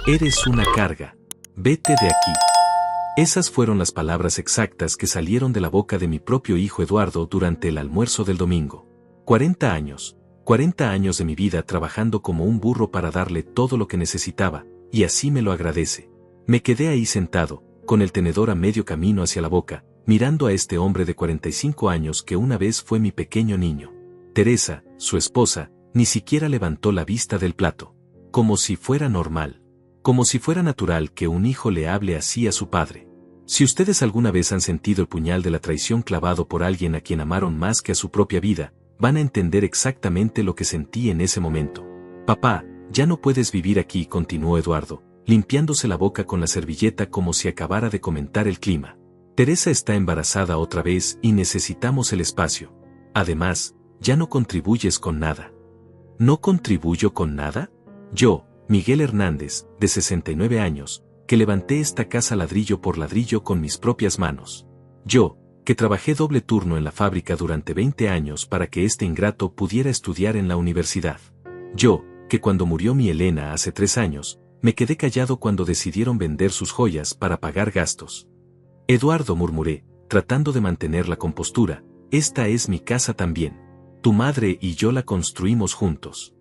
Eres una carga. Vete de aquí. Esas fueron las palabras exactas que salieron de la boca de mi propio hijo Eduardo durante el almuerzo del domingo. 40 años. 40 años de mi vida trabajando como un burro para darle todo lo que necesitaba, y así me lo agradece. Me quedé ahí sentado, con el tenedor a medio camino hacia la boca, mirando a este hombre de 45 años que una vez fue mi pequeño niño. Teresa, su esposa, ni siquiera levantó la vista del plato. Como si fuera normal. Como si fuera natural que un hijo le hable así a su padre. Si ustedes alguna vez han sentido el puñal de la traición clavado por alguien a quien amaron más que a su propia vida, van a entender exactamente lo que sentí en ese momento. Papá, ya no puedes vivir aquí, continuó Eduardo, limpiándose la boca con la servilleta como si acabara de comentar el clima. Teresa está embarazada otra vez y necesitamos el espacio. Además, ya no contribuyes con nada. ¿No contribuyo con nada? Yo, Miguel Hernández, de 69 años, que levanté esta casa ladrillo por ladrillo con mis propias manos. Yo, que trabajé doble turno en la fábrica durante 20 años para que este ingrato pudiera estudiar en la universidad. Yo, que cuando murió mi Elena hace 3 años, me quedé callado cuando decidieron vender sus joyas para pagar gastos. Eduardo, murmuré, tratando de mantener la compostura, esta es mi casa también. Tu madre y yo la construimos juntos.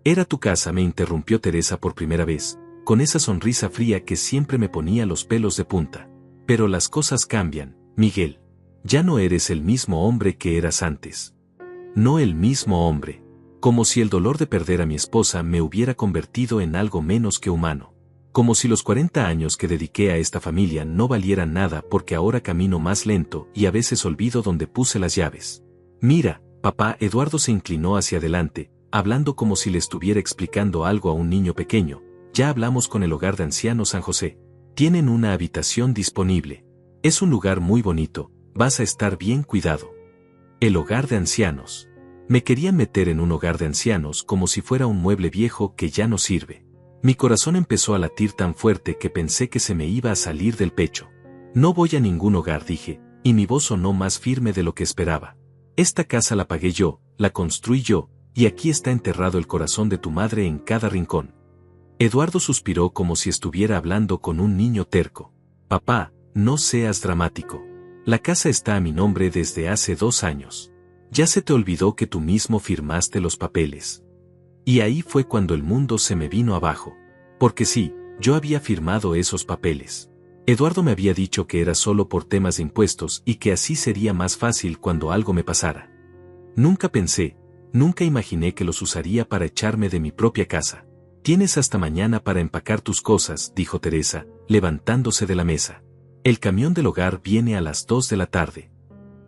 Era tu casa, me interrumpió Teresa por primera vez, con esa sonrisa fría que siempre me ponía los pelos de punta. Pero las cosas cambian, Miguel. Ya no eres el mismo hombre que eras antes. No el mismo hombre. Como si el dolor de perder a mi esposa me hubiera convertido en algo menos que humano. Como si los 40 años que dediqué a esta familia no valieran nada porque ahora camino más lento y a veces olvido dónde puse las llaves. Mira, papá. Eduardo se inclinó hacia adelante, hablando como si le estuviera explicando algo a un niño pequeño. Ya hablamos con el hogar de ancianos San José. Tienen una habitación disponible. Es un lugar muy bonito, vas a estar bien cuidado. El hogar de ancianos. Me querían meter en un hogar de ancianos como si fuera un mueble viejo que ya no sirve. Mi corazón empezó a latir tan fuerte que pensé que se me iba a salir del pecho. No voy a ningún hogar, dije, y mi voz sonó más firme de lo que esperaba. Esta casa la pagué yo, la construí yo, y aquí está enterrado el corazón de tu madre en cada rincón. Eduardo suspiró como si estuviera hablando con un niño terco. Papá, no seas dramático. La casa está a mi nombre desde hace 2 años. Ya se te olvidó que tú mismo firmaste los papeles. Y ahí fue cuando el mundo se me vino abajo. Porque sí, yo había firmado esos papeles. Eduardo me había dicho que era solo por temas de impuestos y que así sería más fácil cuando algo me pasara. Nunca imaginé que los usaría para echarme de mi propia casa. Tienes hasta mañana para empacar tus cosas, dijo Teresa, levantándose de la mesa. El camión del hogar viene a las 2 de la tarde.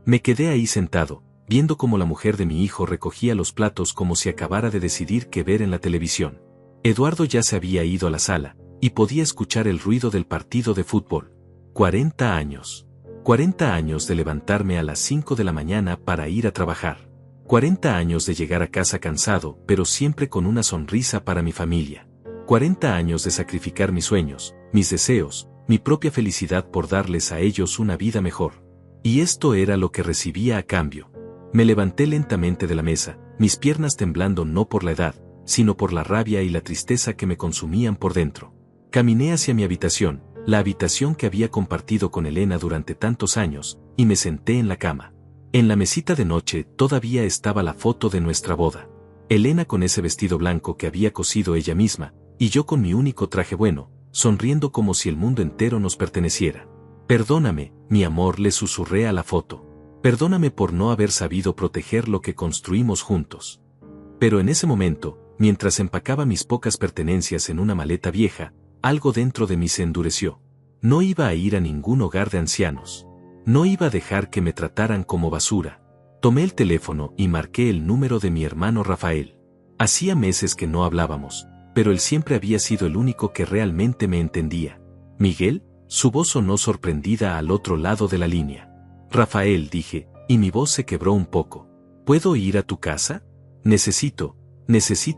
Me quedé ahí sentado, viendo cómo la mujer de mi hijo recogía los platos como si acabara de decidir qué ver en la televisión. Eduardo ya se había ido a la sala, y podía escuchar el ruido del partido de fútbol. 40 años. 40 años de levantarme a las 5 de la mañana para ir a trabajar. 40 años de llegar a casa cansado, pero siempre con una sonrisa para mi familia. 40 años de sacrificar mis sueños, mis deseos, mi propia felicidad por darles a ellos una vida mejor. Y esto era lo que recibía a cambio. Me levanté lentamente de la mesa, mis piernas temblando no por la edad, sino por la rabia y la tristeza que me consumían por dentro. Caminé hacia mi habitación, la habitación que había compartido con Elena durante tantos años, y me senté en la cama. En la mesita de noche todavía estaba la foto de nuestra boda. Elena con ese vestido blanco que había cosido ella misma, y yo con mi único traje bueno, sonriendo como si el mundo entero nos perteneciera. Perdóname, mi amor, le susurré a la foto. Perdóname por no haber sabido proteger lo que construimos juntos. Pero en ese momento, mientras empacaba mis pocas pertenencias en una maleta vieja, algo dentro de mí se endureció. No iba a ir a ningún hogar de ancianos. No iba a dejar que me trataran como basura. Tomé el teléfono y marqué el número de mi hermano Rafael. Hacía meses que no hablábamos, pero él siempre había sido el único que realmente me entendía. ¿Miguel? Su voz sonó sorprendida al otro lado de la línea. Rafael, dije, y mi voz se quebró un poco. ¿Puedo ir a tu casa? Necesito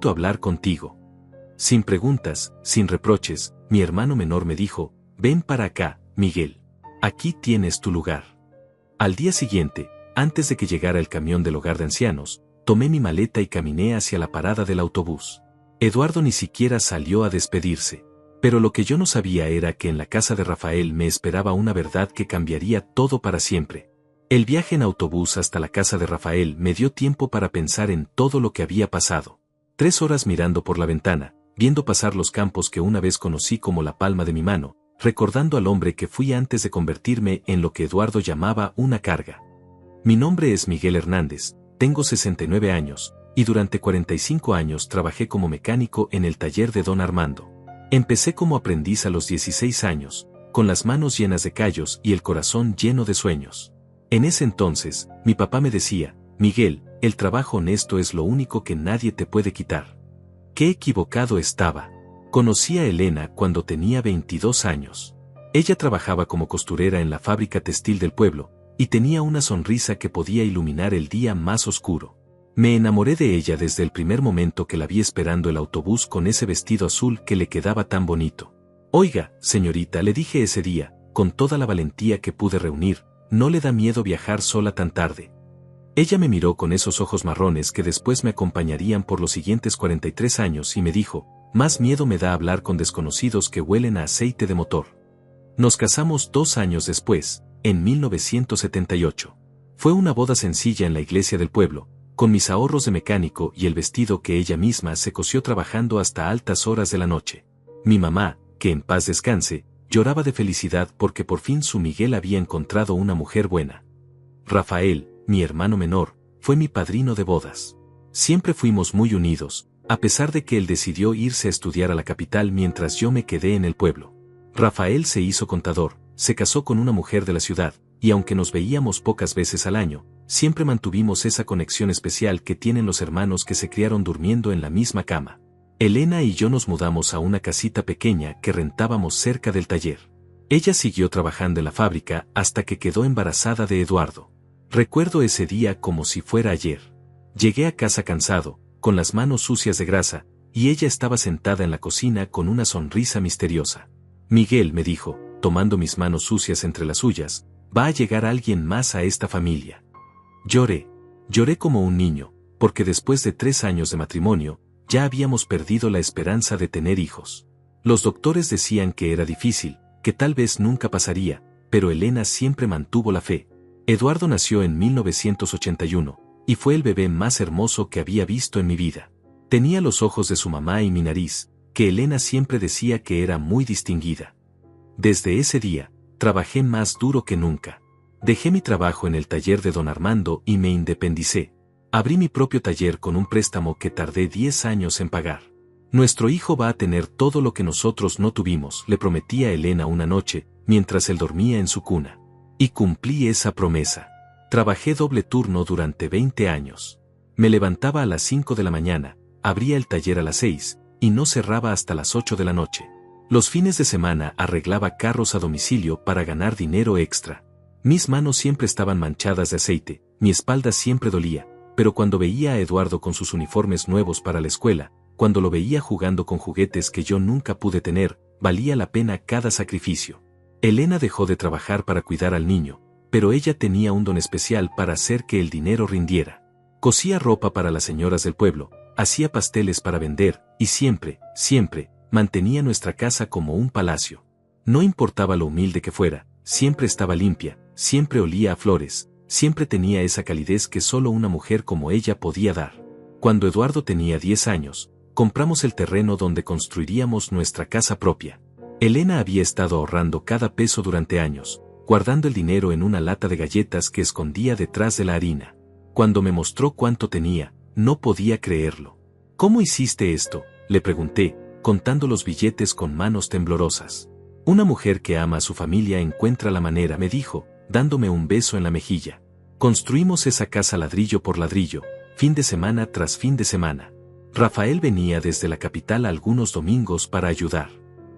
hablar contigo. Sin preguntas, sin reproches, mi hermano menor me dijo, ven para acá, Miguel. Aquí tienes tu lugar. Al día siguiente, antes de que llegara el camión del hogar de ancianos, tomé mi maleta y caminé hacia la parada del autobús. Eduardo ni siquiera salió a despedirse. Pero lo que yo no sabía era que en la casa de Rafael me esperaba una verdad que cambiaría todo para siempre. El viaje en autobús hasta la casa de Rafael me dio tiempo para pensar en todo lo que había pasado. 3 horas mirando por la ventana, viendo pasar los campos que una vez conocí como la palma de mi mano, recordando al hombre que fui antes de convertirme en lo que Eduardo llamaba una carga. Mi nombre es Miguel Hernández, tengo 69 años, y durante 45 años trabajé como mecánico en el taller de don Armando. Empecé como aprendiz a los 16 años, con las manos llenas de callos y el corazón lleno de sueños. En ese entonces, mi papá me decía, Miguel, el trabajo honesto es lo único que nadie te puede quitar. Qué equivocado estaba. Conocí a Elena cuando tenía 22 años. Ella trabajaba como costurera en la fábrica textil del pueblo, y tenía una sonrisa que podía iluminar el día más oscuro. Me enamoré de ella desde el primer momento que la vi esperando el autobús con ese vestido azul que le quedaba tan bonito. Oiga, señorita, le dije ese día, con toda la valentía que pude reunir, ¿no le da miedo viajar sola tan tarde? Ella me miró con esos ojos marrones que después me acompañarían por los siguientes 43 años y me dijo, más miedo me da hablar con desconocidos que huelen a aceite de motor. Nos casamos 2 años después, en 1978. Fue una boda sencilla en la iglesia del pueblo, con mis ahorros de mecánico y el vestido que ella misma se cosió trabajando hasta altas horas de la noche. Mi mamá, que en paz descanse, lloraba de felicidad porque por fin su Miguel había encontrado una mujer buena. Rafael, mi hermano menor, fue mi padrino de bodas. Siempre fuimos muy unidos, a pesar de que él decidió irse a estudiar a la capital mientras yo me quedé en el pueblo. Rafael se hizo contador, se casó con una mujer de la ciudad, y aunque nos veíamos pocas veces al año, siempre mantuvimos esa conexión especial que tienen los hermanos que se criaron durmiendo en la misma cama. Elena y yo nos mudamos a una casita pequeña que rentábamos cerca del taller. Ella siguió trabajando en la fábrica hasta que quedó embarazada de Eduardo. Recuerdo ese día como si fuera ayer. Llegué a casa cansado, con las manos sucias de grasa, y ella estaba sentada en la cocina con una sonrisa misteriosa. Miguel, me dijo, tomando mis manos sucias entre las suyas, va a llegar alguien más a esta familia. Lloré como un niño, porque después de 3 años de matrimonio, ya habíamos perdido la esperanza de tener hijos. Los doctores decían que era difícil, que tal vez nunca pasaría, pero Elena siempre mantuvo la fe. Eduardo nació en 1981, y fue el bebé más hermoso que había visto en mi vida. Tenía los ojos de su mamá y mi nariz, que Elena siempre decía que era muy distinguida. Desde ese día, trabajé más duro que nunca. Dejé mi trabajo en el taller de don Armando y me independicé. Abrí mi propio taller con un préstamo que tardé 10 años en pagar. Nuestro hijo va a tener todo lo que nosotros no tuvimos, le prometí a Elena una noche, mientras él dormía en su cuna. Y cumplí esa promesa. Trabajé doble turno durante 20 años. Me levantaba a las 5 de la mañana, abría el taller a las 6, y no cerraba hasta las 8 de la noche. Los fines de semana arreglaba carros a domicilio para ganar dinero extra. Mis manos siempre estaban manchadas de aceite, mi espalda siempre dolía, pero cuando veía a Eduardo con sus uniformes nuevos para la escuela, cuando lo veía jugando con juguetes que yo nunca pude tener, valía la pena cada sacrificio. Elena dejó de trabajar para cuidar al niño, pero ella tenía un don especial para hacer que el dinero rindiera. Cosía ropa para las señoras del pueblo, hacía pasteles para vender, y siempre, mantenía nuestra casa como un palacio. No importaba lo humilde que fuera, siempre estaba limpia, siempre olía a flores, siempre tenía esa calidez que solo una mujer como ella podía dar. Cuando Eduardo tenía 10 años, compramos el terreno donde construiríamos nuestra casa propia. Elena había estado ahorrando cada peso durante años, guardando el dinero en una lata de galletas que escondía detrás de la harina. Cuando me mostró cuánto tenía, no podía creerlo. ¿Cómo hiciste esto?, le pregunté, contando los billetes con manos temblorosas. Una mujer que ama a su familia encuentra la manera, me dijo, dándome un beso en la mejilla. Construimos esa casa ladrillo por ladrillo, fin de semana tras fin de semana. Rafael venía desde la capital algunos domingos para ayudar.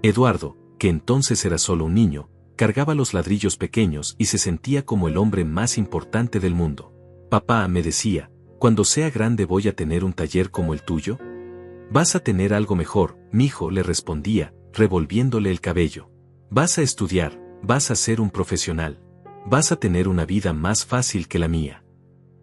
Eduardo, que entonces era solo un niño, cargaba los ladrillos pequeños y se sentía como el hombre más importante del mundo. Papá, me decía, cuando sea grande voy a tener un taller como el tuyo. Vas a tener algo mejor, mijo, le respondía, revolviéndole el cabello. Vas a estudiar, vas a ser un profesional. Vas a tener una vida más fácil que la mía.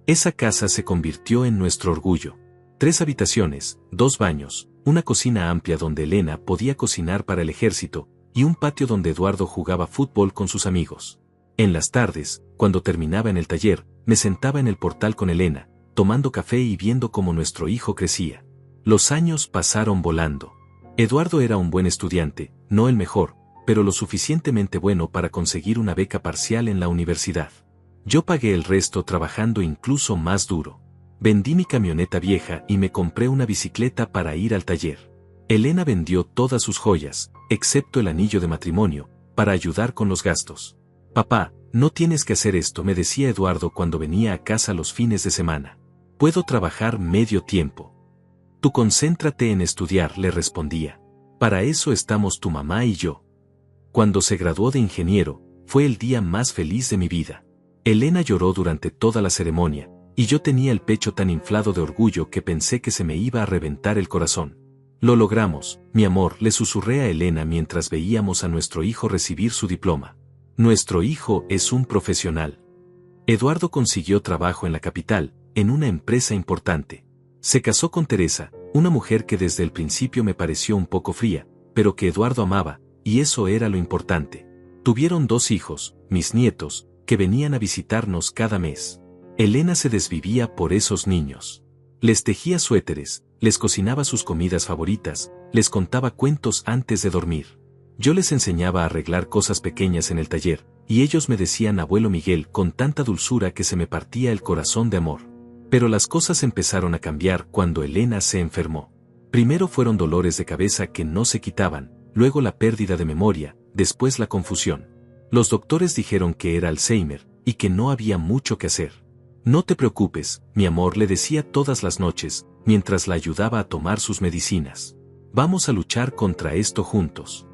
Esa casa se convirtió en nuestro orgullo. 3 habitaciones, 2 baños, una cocina amplia donde Elena podía cocinar para el ejército, y un patio donde Eduardo jugaba fútbol con sus amigos. En las tardes, cuando terminaba en el taller, me sentaba en el portal con Elena, tomando café y viendo cómo nuestro hijo crecía. Los años pasaron volando. Eduardo era un buen estudiante, no el mejor, pero lo suficientemente bueno para conseguir una beca parcial en la universidad. Yo pagué el resto trabajando incluso más duro. Vendí mi camioneta vieja y me compré una bicicleta para ir al taller. Elena vendió todas sus joyas, excepto el anillo de matrimonio, para ayudar con los gastos. Papá, no tienes que hacer esto, me decía Eduardo cuando venía a casa los fines de semana. Puedo trabajar medio tiempo. Tú concéntrate en estudiar, le respondía. Para eso estamos tu mamá y yo. Cuando se graduó de ingeniero, fue el día más feliz de mi vida. Elena lloró durante toda la ceremonia, y yo tenía el pecho tan inflado de orgullo que pensé que se me iba a reventar el corazón. Lo logramos, mi amor, le susurré a Elena mientras veíamos a nuestro hijo recibir su diploma. Nuestro hijo es un profesional. Eduardo consiguió trabajo en la capital, en una empresa importante. Se casó con Teresa, una mujer que desde el principio me pareció un poco fría, pero que Eduardo amaba, y eso era lo importante. Tuvieron 2 hijos, mis nietos, que venían a visitarnos cada mes. Elena se desvivía por esos niños. Les tejía suéteres, les cocinaba sus comidas favoritas, les contaba cuentos antes de dormir. Yo les enseñaba a arreglar cosas pequeñas en el taller, y ellos me decían abuelo Miguel con tanta dulzura que se me partía el corazón de amor. Pero las cosas empezaron a cambiar cuando Elena se enfermó. Primero fueron dolores de cabeza que no se quitaban, luego la pérdida de memoria, después la confusión. Los doctores dijeron que era Alzheimer, y que no había mucho que hacer. No te preocupes, mi amor, le decía todas las noches, mientras la ayudaba a tomar sus medicinas. Vamos a luchar contra esto juntos.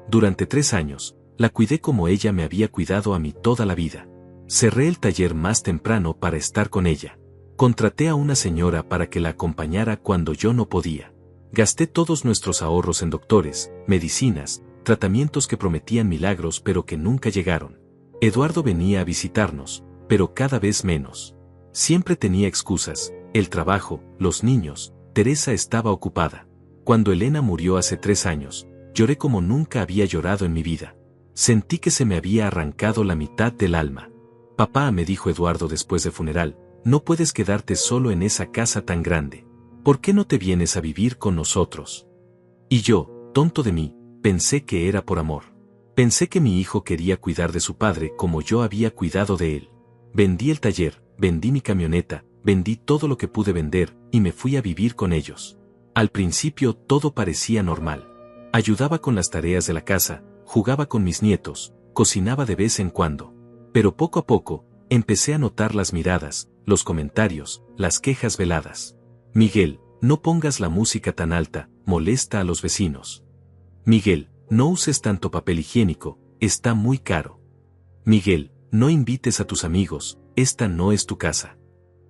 Durante 3 años, la cuidé como ella me había cuidado a mí toda la vida. Cerré el taller más temprano para estar con ella. Contraté a una señora para que la acompañara cuando yo no podía. Gasté todos nuestros ahorros en doctores, medicinas, tratamientos que prometían milagros pero que nunca llegaron. Eduardo venía a visitarnos, pero cada vez menos. Siempre tenía excusas, el trabajo, los niños, Teresa estaba ocupada. Cuando Elena murió hace 3 años, lloré como nunca había llorado en mi vida. Sentí que se me había arrancado la mitad del alma. Papá, me dijo Eduardo después del funeral, no puedes quedarte solo en esa casa tan grande. ¿Por qué no te vienes a vivir con nosotros? Y yo, tonto de mí, pensé que era por amor. Pensé que mi hijo quería cuidar de su padre como yo había cuidado de él. Vendí el taller, vendí mi camioneta, vendí todo lo que pude vender, y me fui a vivir con ellos. Al principio todo parecía normal. Ayudaba con las tareas de la casa, jugaba con mis nietos, cocinaba de vez en cuando. Pero poco a poco, empecé a notar las miradas, los comentarios, las quejas veladas. Miguel, no pongas la música tan alta, molesta a los vecinos. Miguel, no uses tanto papel higiénico, está muy caro. Miguel, no invites a tus amigos, esta no es tu casa.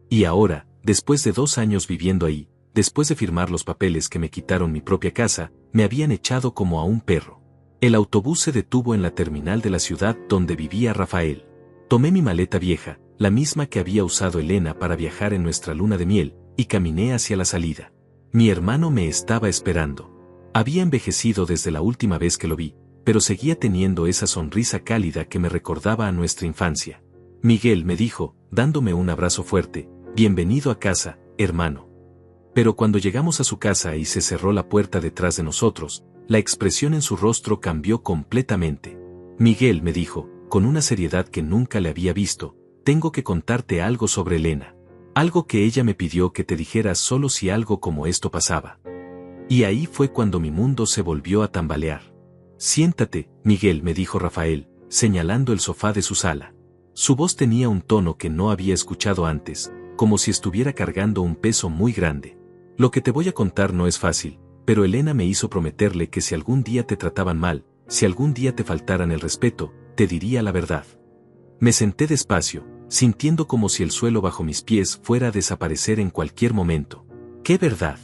Y ahora, después de 2 años viviendo ahí, después de firmar los papeles que me quitaron mi propia casa, me habían echado como a un perro. El autobús se detuvo en la terminal de la ciudad donde vivía Rafael. Tomé mi maleta vieja, la misma que había usado Elena para viajar en nuestra luna de miel, y caminé hacia la salida. Mi hermano me estaba esperando. Había envejecido desde la última vez que lo vi, pero seguía teniendo esa sonrisa cálida que me recordaba a nuestra infancia. Miguel, me dijo, dándome un abrazo fuerte, bienvenido a casa, hermano. Pero cuando llegamos a su casa y se cerró la puerta detrás de nosotros, la expresión en su rostro cambió completamente. Miguel, me dijo, con una seriedad que nunca le había visto, tengo que contarte algo sobre Elena. Algo que ella me pidió que te dijera solo si algo como esto pasaba. Y ahí fue cuando mi mundo se volvió a tambalear. Siéntate, Miguel, me dijo Rafael, señalando el sofá de su sala. Su voz tenía un tono que no había escuchado antes, como si estuviera cargando un peso muy grande. Lo que te voy a contar no es fácil, pero Elena me hizo prometerle que si algún día te trataban mal, si algún día te faltaran el respeto, te diría la verdad. Me senté despacio, sintiendo como si el suelo bajo mis pies fuera a desaparecer en cualquier momento. ¿Qué verdad?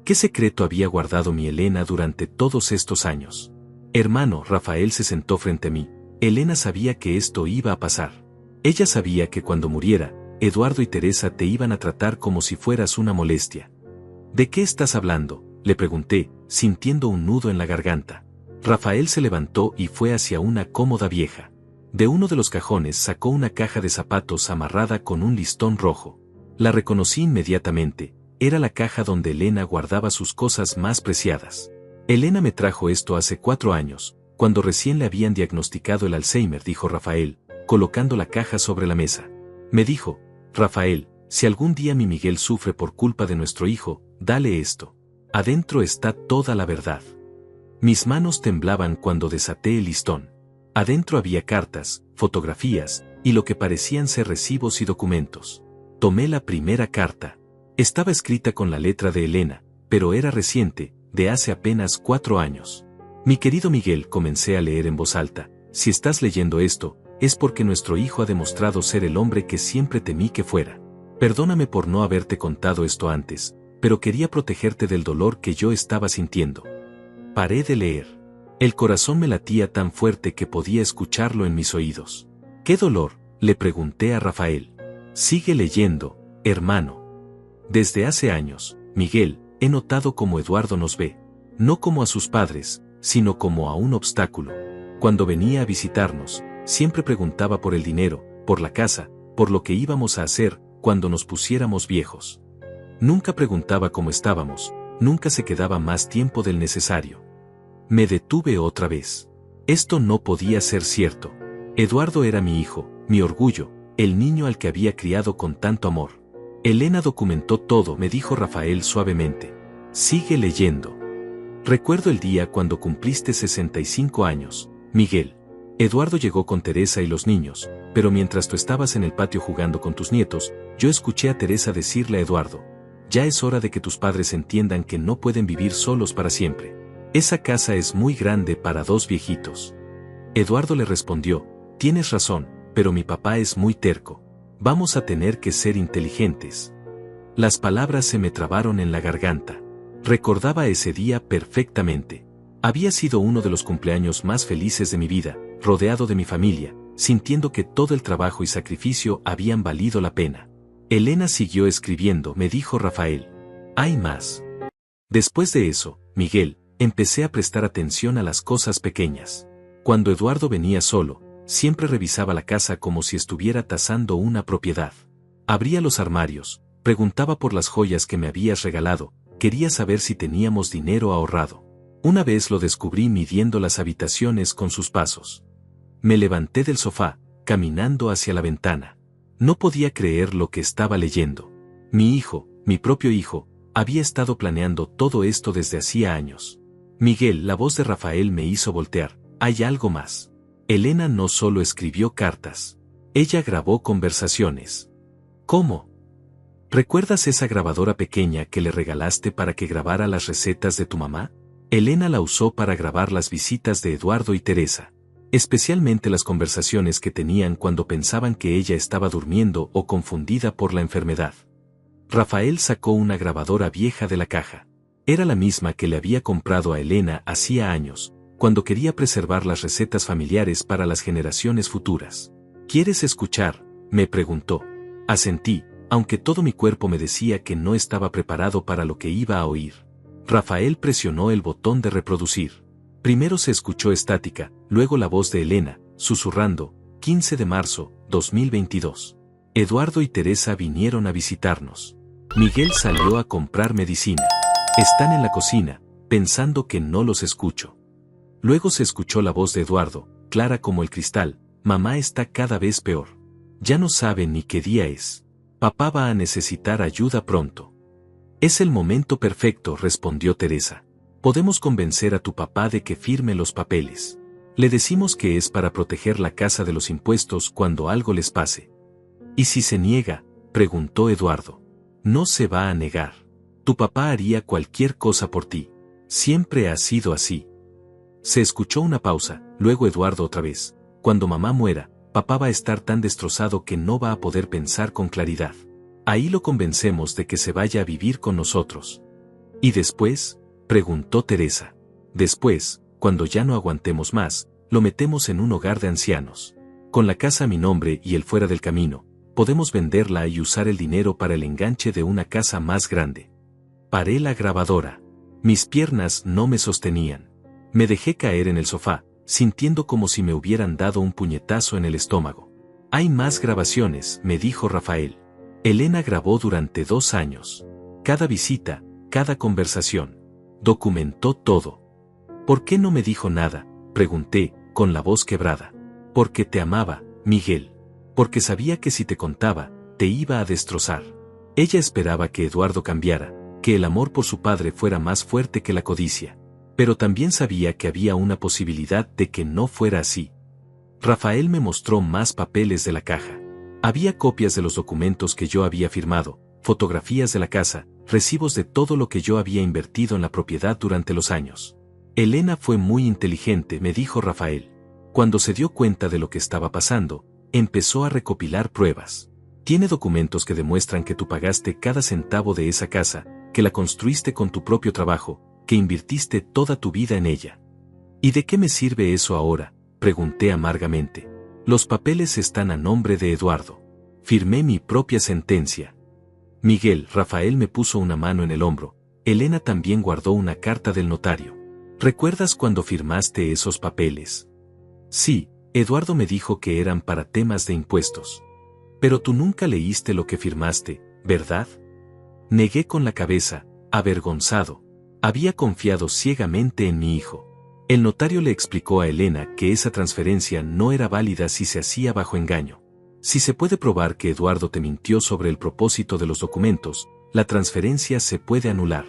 ¿Qué secreto había guardado mi Elena durante todos estos años? Hermano, Rafael se sentó frente a mí. Elena sabía que esto iba a pasar. Ella sabía que cuando muriera, Eduardo y Teresa te iban a tratar como si fueras una molestia. ¿De qué estás hablando? Le pregunté, sintiendo un nudo en la garganta. Rafael se levantó y fue hacia una cómoda vieja. De uno de los cajones sacó una caja de zapatos amarrada con un listón rojo. La reconocí inmediatamente, era la caja donde Elena guardaba sus cosas más preciadas. Elena me trajo esto hace 4 años, cuando recién le habían diagnosticado el Alzheimer, dijo Rafael, colocando la caja sobre la mesa. Me dijo, Rafael, si algún día mi Miguel sufre por culpa de nuestro hijo, dale esto. Adentro está toda la verdad. Mis manos temblaban cuando desaté el listón. Adentro había cartas, fotografías, y lo que parecían ser recibos y documentos. Tomé la primera carta. Estaba escrita con la letra de Elena, pero era reciente, de hace apenas 4 años. Mi querido Miguel, comencé a leer en voz alta, si estás leyendo esto, es porque nuestro hijo ha demostrado ser el hombre que siempre temí que fuera. Perdóname por no haberte contado esto antes, pero quería protegerte del dolor que yo estaba sintiendo. Paré de leer. El corazón me latía tan fuerte que podía escucharlo en mis oídos. ¿Qué dolor?, le pregunté a Rafael. Sigue leyendo, hermano. Desde hace años, Miguel, he notado cómo Eduardo nos ve. No como a sus padres, sino como a un obstáculo. Cuando venía a visitarnos, siempre preguntaba por el dinero, por la casa, por lo que íbamos a hacer cuando nos pusiéramos viejos. Nunca preguntaba cómo estábamos, nunca se quedaba más tiempo del necesario. Me detuve otra vez. Esto no podía ser cierto. Eduardo era mi hijo, mi orgullo, el niño al que había criado con tanto amor. Elena documentó todo, me dijo Rafael suavemente. Sigue leyendo. Recuerdo el día cuando cumpliste 65 años, Miguel. Eduardo llegó con Teresa y los niños, pero mientras tú estabas en el patio jugando con tus nietos, yo escuché a Teresa decirle a Eduardo, ya es hora de que tus padres entiendan que no pueden vivir solos para siempre. Esa casa es muy grande para 2 viejitos. Eduardo le respondió, tienes razón, pero mi papá es muy terco. Vamos a tener que ser inteligentes. Las palabras se me trabaron en la garganta. Recordaba ese día perfectamente. Había sido uno de los cumpleaños más felices de mi vida, rodeado de mi familia, sintiendo que todo el trabajo y sacrificio habían valido la pena. Elena siguió escribiendo, me dijo Rafael. Hay más. Después de eso, Miguel, empecé a prestar atención a las cosas pequeñas. Cuando Eduardo venía solo, siempre revisaba la casa como si estuviera tasando una propiedad. Abría los armarios, preguntaba por las joyas que me habías regalado, quería saber si teníamos dinero ahorrado. Una vez lo descubrí midiendo las habitaciones con sus pasos. Me levanté del sofá, caminando hacia la ventana. No podía creer lo que estaba leyendo. Mi hijo, mi propio hijo, había estado planeando todo esto desde hacía años. Miguel, la voz de Rafael me hizo voltear. Hay algo más. Elena no solo escribió cartas. Ella grabó conversaciones. ¿Cómo? ¿Recuerdas esa grabadora pequeña que le regalaste para que grabara las recetas de tu mamá? Elena la usó para grabar las visitas de Eduardo y Teresa. Especialmente las conversaciones que tenían cuando pensaban que ella estaba durmiendo o confundida por la enfermedad. Rafael sacó una grabadora vieja de la caja. Era la misma que le había comprado a Elena hacía años, cuando quería preservar las recetas familiares para las generaciones futuras. ¿Quieres escuchar?, me preguntó. Asentí, aunque todo mi cuerpo me decía que no estaba preparado para lo que iba a oír. Rafael presionó el botón de reproducir. Primero se escuchó estática, luego la voz de Elena, susurrando, 15 de marzo, 2022. Eduardo y Teresa vinieron a visitarnos. Miguel salió a comprar medicina. Están en la cocina, pensando que no los escucho. Luego se escuchó la voz de Eduardo, clara como el cristal, mamá está cada vez peor. Ya no sabe ni qué día es. Papá va a necesitar ayuda pronto. Es el momento perfecto, respondió Teresa. Podemos convencer a tu papá de que firme los papeles. Le decimos que es para proteger la casa de los impuestos cuando algo les pase. ¿Y si se niega?, preguntó Eduardo. No se va a negar. Tu papá haría cualquier cosa por ti. Siempre ha sido así. Se escuchó una pausa, luego Eduardo otra vez. Cuando mamá muera, papá va a estar tan destrozado que no va a poder pensar con claridad. Ahí lo convencemos de que se vaya a vivir con nosotros. ¿Y después?, preguntó Teresa. Después, cuando ya no aguantemos más, lo metemos en un hogar de ancianos. Con la casa a mi nombre y él fuera del camino, podemos venderla y usar el dinero para el enganche de una casa más grande. Paré la grabadora. Mis piernas no me sostenían. Me dejé caer en el sofá, sintiendo como si me hubieran dado un puñetazo en el estómago. Hay más grabaciones, me dijo Rafael. Elena grabó durante 2 años. Cada visita, cada conversación. Documentó todo. ¿Por qué no me dijo nada?, pregunté, con la voz quebrada. Porque te amaba, Miguel. Porque sabía que si te contaba, te iba a destrozar. Ella esperaba que Eduardo cambiara, que el amor por su padre fuera más fuerte que la codicia. Pero también sabía que había una posibilidad de que no fuera así. Rafael me mostró más papeles de la caja. Había copias de los documentos que yo había firmado, fotografías de la casa, recibos de todo lo que yo había invertido en la propiedad durante los años. Elena fue muy inteligente, me dijo Rafael. Cuando se dio cuenta de lo que estaba pasando, empezó a recopilar pruebas. Tiene documentos que demuestran que tú pagaste cada centavo de esa casa, que la construiste con tu propio trabajo, que invirtiste toda tu vida en ella. ¿Y de qué me sirve eso ahora?, pregunté amargamente. Los papeles están a nombre de Eduardo. Firmé mi propia sentencia. Miguel, Rafael me puso una mano en el hombro. Elena también guardó una carta del notario. ¿Recuerdas cuando firmaste esos papeles? Sí, Eduardo me dijo que eran para temas de impuestos. Pero tú nunca leíste lo que firmaste, ¿verdad? Negué con la cabeza, avergonzado. Había confiado ciegamente en mi hijo. El notario le explicó a Elena que esa transferencia no era válida si se hacía bajo engaño. Si se puede probar que Eduardo te mintió sobre el propósito de los documentos, la transferencia se puede anular.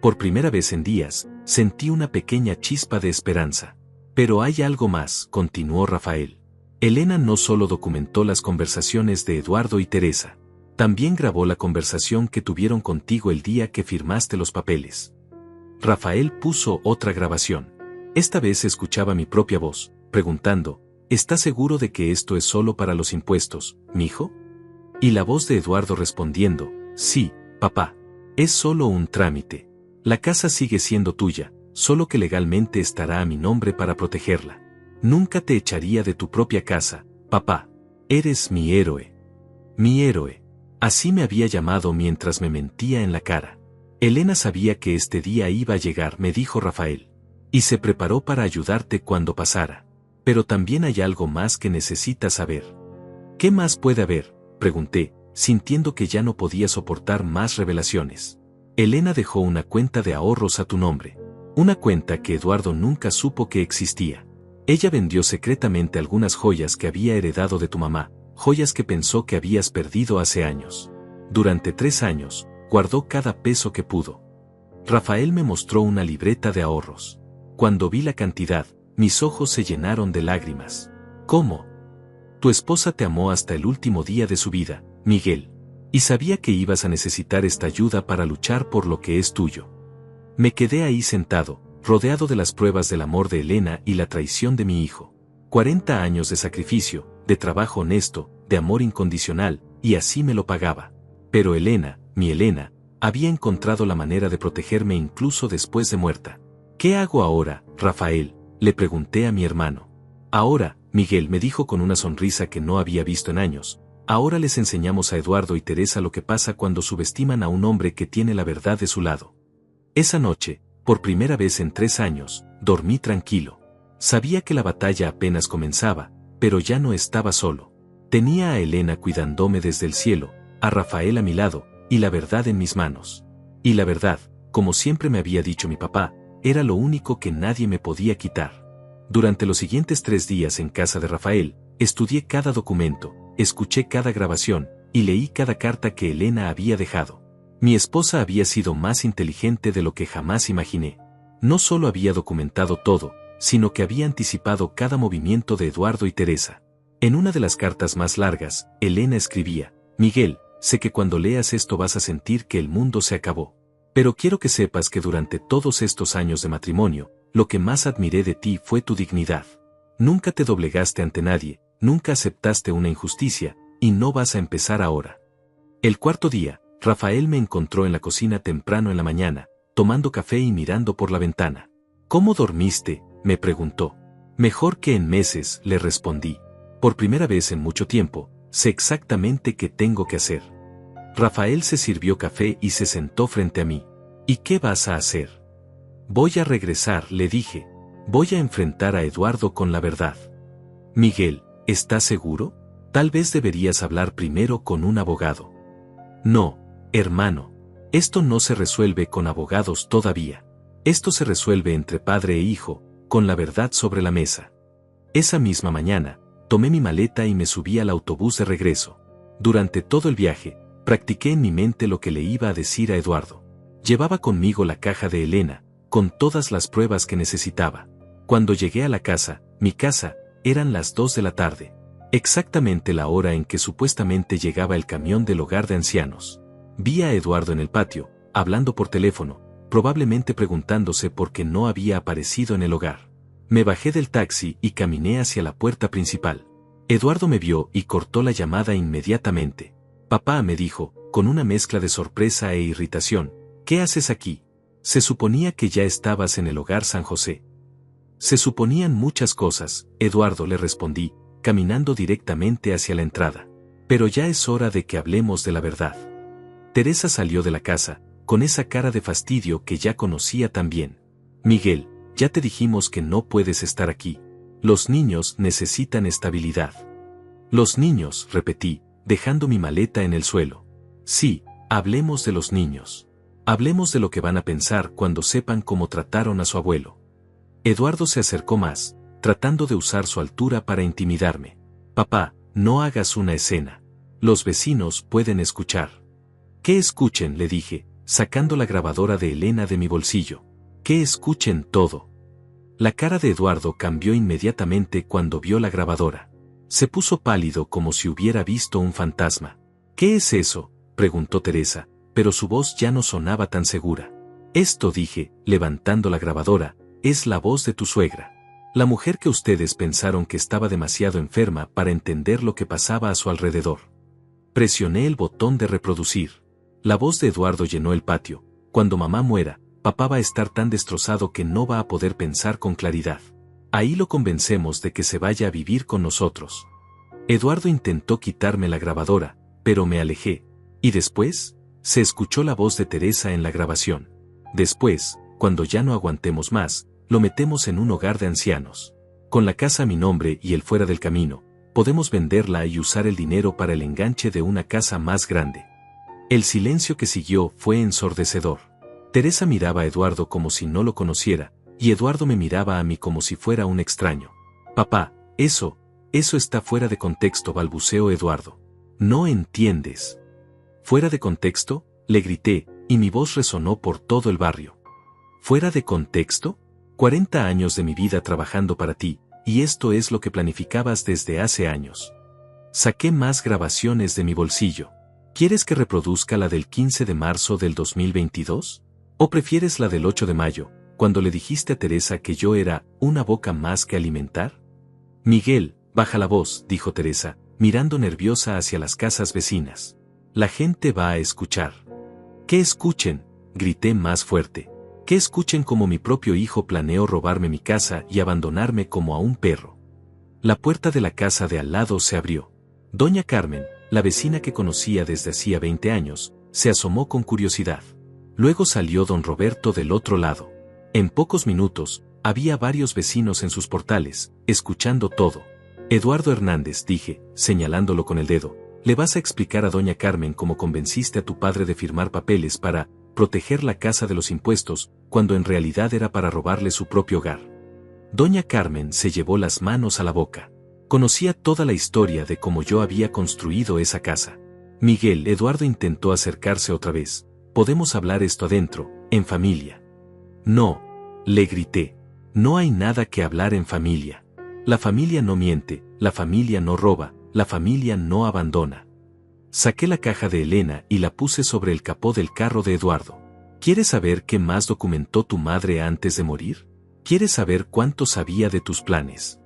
Por primera vez en días, sentí una pequeña chispa de esperanza. Pero hay algo más, continuó Rafael. Elena no solo documentó las conversaciones de Eduardo y Teresa, también grabó la conversación que tuvieron contigo el día que firmaste los papeles. Rafael puso otra grabación. Esta vez escuchaba mi propia voz, preguntando, ¿estás seguro de que esto es solo para los impuestos, mijo? Y la voz de Eduardo respondiendo, sí, papá. Es solo un trámite. La casa sigue siendo tuya, solo que legalmente estará a mi nombre para protegerla. Nunca te echaría de tu propia casa, papá. Eres mi héroe. Mi héroe. Así me había llamado mientras me mentía en la cara. Elena sabía que este día iba a llegar, me dijo Rafael. Y se preparó para ayudarte cuando pasara. Pero también hay algo más que necesitas saber. ¿Qué más puede haber?, pregunté, sintiendo que ya no podía soportar más revelaciones. Elena dejó una cuenta de ahorros a tu nombre. Una cuenta que Eduardo nunca supo que existía. Ella vendió secretamente algunas joyas que había heredado de tu mamá, joyas que pensó que habías perdido hace años. Durante 3 años, guardó cada peso que pudo. Rafael me mostró una libreta de ahorros. Cuando vi la cantidad, mis ojos se llenaron de lágrimas. ¿Cómo? Tu esposa te amó hasta el último día de su vida, Miguel. Y sabía que ibas a necesitar esta ayuda para luchar por lo que es tuyo. Me quedé ahí sentado, rodeado de las pruebas del amor de Elena y la traición de mi hijo. 40 años de sacrificio, de trabajo honesto, de amor incondicional, y así me lo pagaba. Pero Elena, mi Elena, había encontrado la manera de protegerme incluso después de muerta. ¿Qué hago ahora, Rafael?, le pregunté a mi hermano. Ahora, Miguel, me dijo con una sonrisa que no había visto en años, ahora les enseñamos a Eduardo y Teresa lo que pasa cuando subestiman a un hombre que tiene la verdad de su lado. Esa noche, por primera vez en 3 años, dormí tranquilo. Sabía que la batalla apenas comenzaba, pero ya no estaba solo. Tenía a Elena cuidándome desde el cielo, a Rafael a mi lado, y la verdad en mis manos. Y la verdad, como siempre me había dicho mi papá, era lo único que nadie me podía quitar. Durante los siguientes 3 días en casa de Rafael, estudié cada documento, escuché cada grabación, y leí cada carta que Elena había dejado. Mi esposa había sido más inteligente de lo que jamás imaginé. No solo había documentado todo, sino que había anticipado cada movimiento de Eduardo y Teresa. En una de las cartas más largas, Elena escribía, Miguel, sé que cuando leas esto vas a sentir que el mundo se acabó. Pero quiero que sepas que durante todos estos años de matrimonio, lo que más admiré de ti fue tu dignidad. Nunca te doblegaste ante nadie, nunca aceptaste una injusticia, y no vas a empezar ahora. El 4.º día, Rafael me encontró en la cocina temprano en la mañana, tomando café y mirando por la ventana. ¿Cómo dormiste?, me preguntó. Mejor que en meses, le respondí. Por primera vez en mucho tiempo, sé exactamente qué tengo que hacer. Rafael se sirvió café y se sentó frente a mí. ¿Y qué vas a hacer? Voy a regresar, le dije. Voy a enfrentar a Eduardo con la verdad. Miguel, ¿estás seguro? Tal vez deberías hablar primero con un abogado. No, hermano. Esto no se resuelve con abogados todavía. Esto se resuelve entre padre e hijo, con la verdad sobre la mesa. Esa misma mañana, tomé mi maleta y me subí al autobús de regreso. Durante todo el viaje, practiqué en mi mente lo que le iba a decir a Eduardo. Llevaba conmigo la caja de Elena, con todas las pruebas que necesitaba. Cuando llegué a la casa, mi casa, eran las 2 de la tarde. Exactamente la hora en que supuestamente llegaba el camión del hogar de ancianos. Vi a Eduardo en el patio, hablando por teléfono, probablemente preguntándose por qué no había aparecido en el hogar. Me bajé del taxi y caminé hacia la puerta principal. Eduardo me vio y cortó la llamada inmediatamente. Papá, me dijo, con una mezcla de sorpresa e irritación, ¿qué haces aquí? Se suponía que ya estabas en el hogar San José. Se suponían muchas cosas, Eduardo, le respondí, caminando directamente hacia la entrada. Pero ya es hora de que hablemos de la verdad. Teresa salió de la casa, con esa cara de fastidio que ya conocía tan bien. Miguel, ya te dijimos que no puedes estar aquí. Los niños necesitan estabilidad. Los niños, repetí, dejando mi maleta en el suelo. Sí, hablemos de los niños. Hablemos de lo que van a pensar cuando sepan cómo trataron a su abuelo. Eduardo se acercó más, tratando de usar su altura para intimidarme. Papá, no hagas una escena. Los vecinos pueden escuchar. Que escuchen, le dije, sacando la grabadora de Elena de mi bolsillo. Que escuchen todo. La cara de Eduardo cambió inmediatamente cuando vio la grabadora. Se puso pálido como si hubiera visto un fantasma. ¿Qué es eso?, preguntó Teresa, pero su voz ya no sonaba tan segura. Esto, dije, levantando la grabadora, es la voz de tu suegra. La mujer que ustedes pensaron que estaba demasiado enferma para entender lo que pasaba a su alrededor. Presioné el botón de reproducir. La voz de Eduardo llenó el patio. Cuando mamá muera, papá va a estar tan destrozado que no va a poder pensar con claridad. Ahí lo convencemos de que se vaya a vivir con nosotros. Eduardo intentó quitarme la grabadora, pero me alejé. ¿Y después? Se escuchó la voz de Teresa en la grabación. Después, cuando ya no aguantemos más, lo metemos en un hogar de ancianos. Con la casa a mi nombre y él fuera del camino, podemos venderla y usar el dinero para el enganche de una casa más grande. El silencio que siguió fue ensordecedor. Teresa miraba a Eduardo como si no lo conociera, y Eduardo me miraba a mí como si fuera un extraño. Papá, eso está fuera de contexto, balbuceó Eduardo. ¿No entiendes? ¿Fuera de contexto?, le grité, y mi voz resonó por todo el barrio. ¿Fuera de contexto? 40 años de mi vida trabajando para ti, y esto es lo que planificabas desde hace años. Saqué más grabaciones de mi bolsillo. ¿Quieres que reproduzca la del 15 de marzo del 2022? ¿O prefieres la del 8 de mayo, cuando le dijiste a Teresa que yo era una boca más que alimentar? Miguel, baja la voz, dijo Teresa, mirando nerviosa hacia las casas vecinas. La gente va a escuchar. ¿Qué escuchen?, grité más fuerte. Que escuchen cómo mi propio hijo planeó robarme mi casa y abandonarme como a un perro. La puerta de la casa de al lado se abrió. Doña Carmen, la vecina que conocía desde hacía 20 años, se asomó con curiosidad. Luego salió don Roberto del otro lado. En pocos minutos, había varios vecinos en sus portales, escuchando todo. Eduardo Hernández, dije, señalándolo con el dedo, le vas a explicar a doña Carmen cómo convenciste a tu padre de firmar papeles para proteger la casa de los impuestos, cuando en realidad era para robarle su propio hogar. Doña Carmen se llevó las manos a la boca. Conocía toda la historia de cómo yo había construido esa casa. Miguel, Eduardo intentó acercarse otra vez. Podemos hablar esto adentro, en familia. No, le grité. No hay nada que hablar en familia. La familia no miente, la familia no roba, la familia no abandona. Saqué la caja de Elena y la puse sobre el capó del carro de Eduardo. ¿Quieres saber qué más documentó tu madre antes de morir? ¿Quieres saber cuánto sabía de tus planes?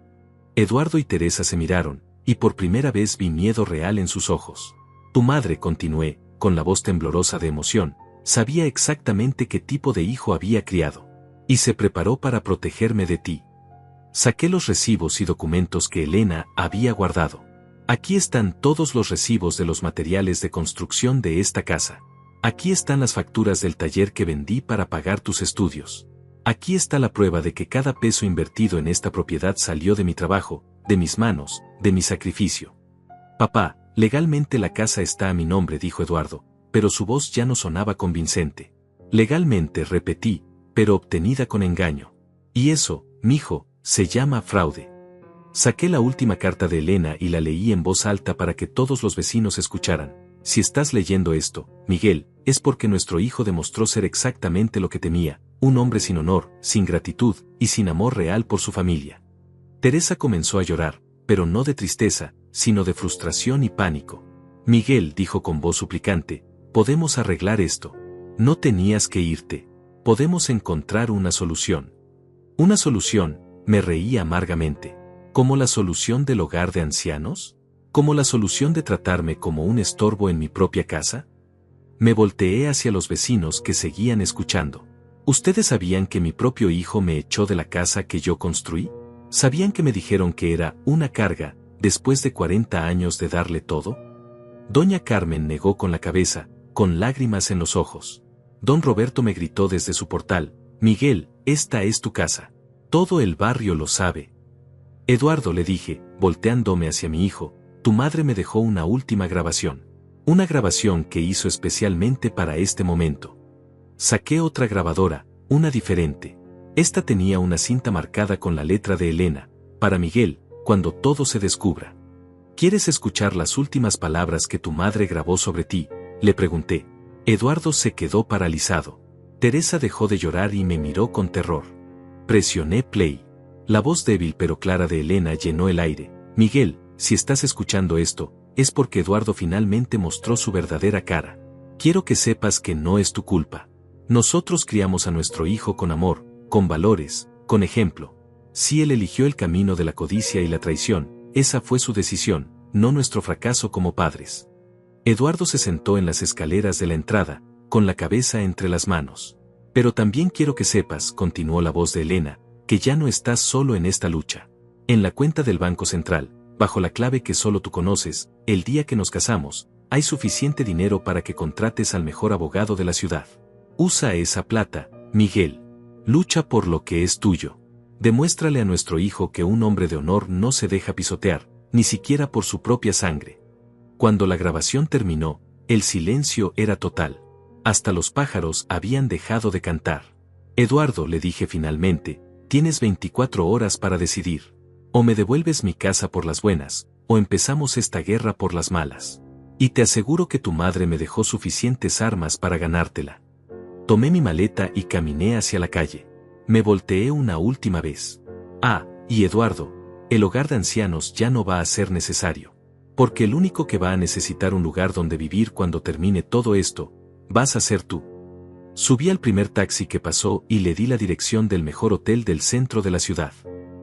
Eduardo y Teresa se miraron, y por primera vez vi miedo real en sus ojos. Tu madre, continué, con la voz temblorosa de emoción, sabía exactamente qué tipo de hijo había criado. Y se preparó para protegerme de ti. Saqué los recibos y documentos que Elena había guardado. Aquí están todos los recibos de los materiales de construcción de esta casa. Aquí están las facturas del taller que vendí para pagar tus estudios. Aquí está la prueba de que cada peso invertido en esta propiedad salió de mi trabajo, de mis manos, de mi sacrificio. Papá, legalmente la casa está a mi nombre, dijo Eduardo, pero su voz ya no sonaba convincente. Legalmente, repetí, pero obtenida con engaño. Y eso, mijo, se llama fraude. Saqué la última carta de Elena y la leí en voz alta para que todos los vecinos escucharan. Si estás leyendo esto, Miguel, es porque nuestro hijo demostró ser exactamente lo que temía, un hombre sin honor, sin gratitud y sin amor real por su familia. Teresa comenzó a llorar, pero no de tristeza, sino de frustración y pánico. Miguel, dijo con voz suplicante, podemos arreglar esto. No tenías que irte. Podemos encontrar una solución. ¿Una solución? Me reí amargamente. ¿Como la solución del hogar de ancianos? ¿Como la solución de tratarme como un estorbo en mi propia casa? Me volteé hacia los vecinos que seguían escuchando. ¿Ustedes sabían que mi propio hijo me echó de la casa que yo construí? ¿Sabían que me dijeron que era una carga, después de 40 años de darle todo? Doña Carmen negó con la cabeza, con lágrimas en los ojos. Don Roberto me gritó desde su portal, Miguel, esta es tu casa. Todo el barrio lo sabe. Eduardo, le dije, volteándome hacia mi hijo, tu madre me dejó una última grabación. Una grabación que hizo especialmente para este momento. Saqué otra grabadora, una diferente. Esta tenía una cinta marcada con la letra de Elena, para Miguel, cuando todo se descubra. ¿Quieres escuchar las últimas palabras que tu madre grabó sobre ti? Le pregunté. Eduardo se quedó paralizado. Teresa dejó de llorar y me miró con terror. Presioné play. La voz débil pero clara de Elena llenó el aire. Miguel, si estás escuchando esto, es porque Eduardo finalmente mostró su verdadera cara. Quiero que sepas que no es tu culpa. Nosotros criamos a nuestro hijo con amor, con valores, con ejemplo. Si él eligió el camino de la codicia y la traición, esa fue su decisión, no nuestro fracaso como padres. Eduardo se sentó en las escaleras de la entrada, con la cabeza entre las manos. Pero también quiero que sepas, continuó la voz de Elena, que ya no estás solo en esta lucha. En la cuenta del Banco Central, bajo la clave que solo tú conoces, el día que nos casamos, hay suficiente dinero para que contrates al mejor abogado de la ciudad. Usa esa plata, Miguel. Lucha por lo que es tuyo. Demuéstrale a nuestro hijo que un hombre de honor no se deja pisotear, ni siquiera por su propia sangre. Cuando la grabación terminó, el silencio era total. Hasta los pájaros habían dejado de cantar. Eduardo, le dije finalmente, tienes 24 horas para decidir. O me devuelves mi casa por las buenas, o empezamos esta guerra por las malas. Y te aseguro que tu madre me dejó suficientes armas para ganártela. Tomé mi maleta y caminé hacia la calle. Me volteé una última vez. Ah, y Eduardo, el hogar de ancianos ya no va a ser necesario. Porque el único que va a necesitar un lugar donde vivir cuando termine todo esto, vas a ser tú. Subí al primer taxi que pasó y le di la dirección del mejor hotel del centro de la ciudad.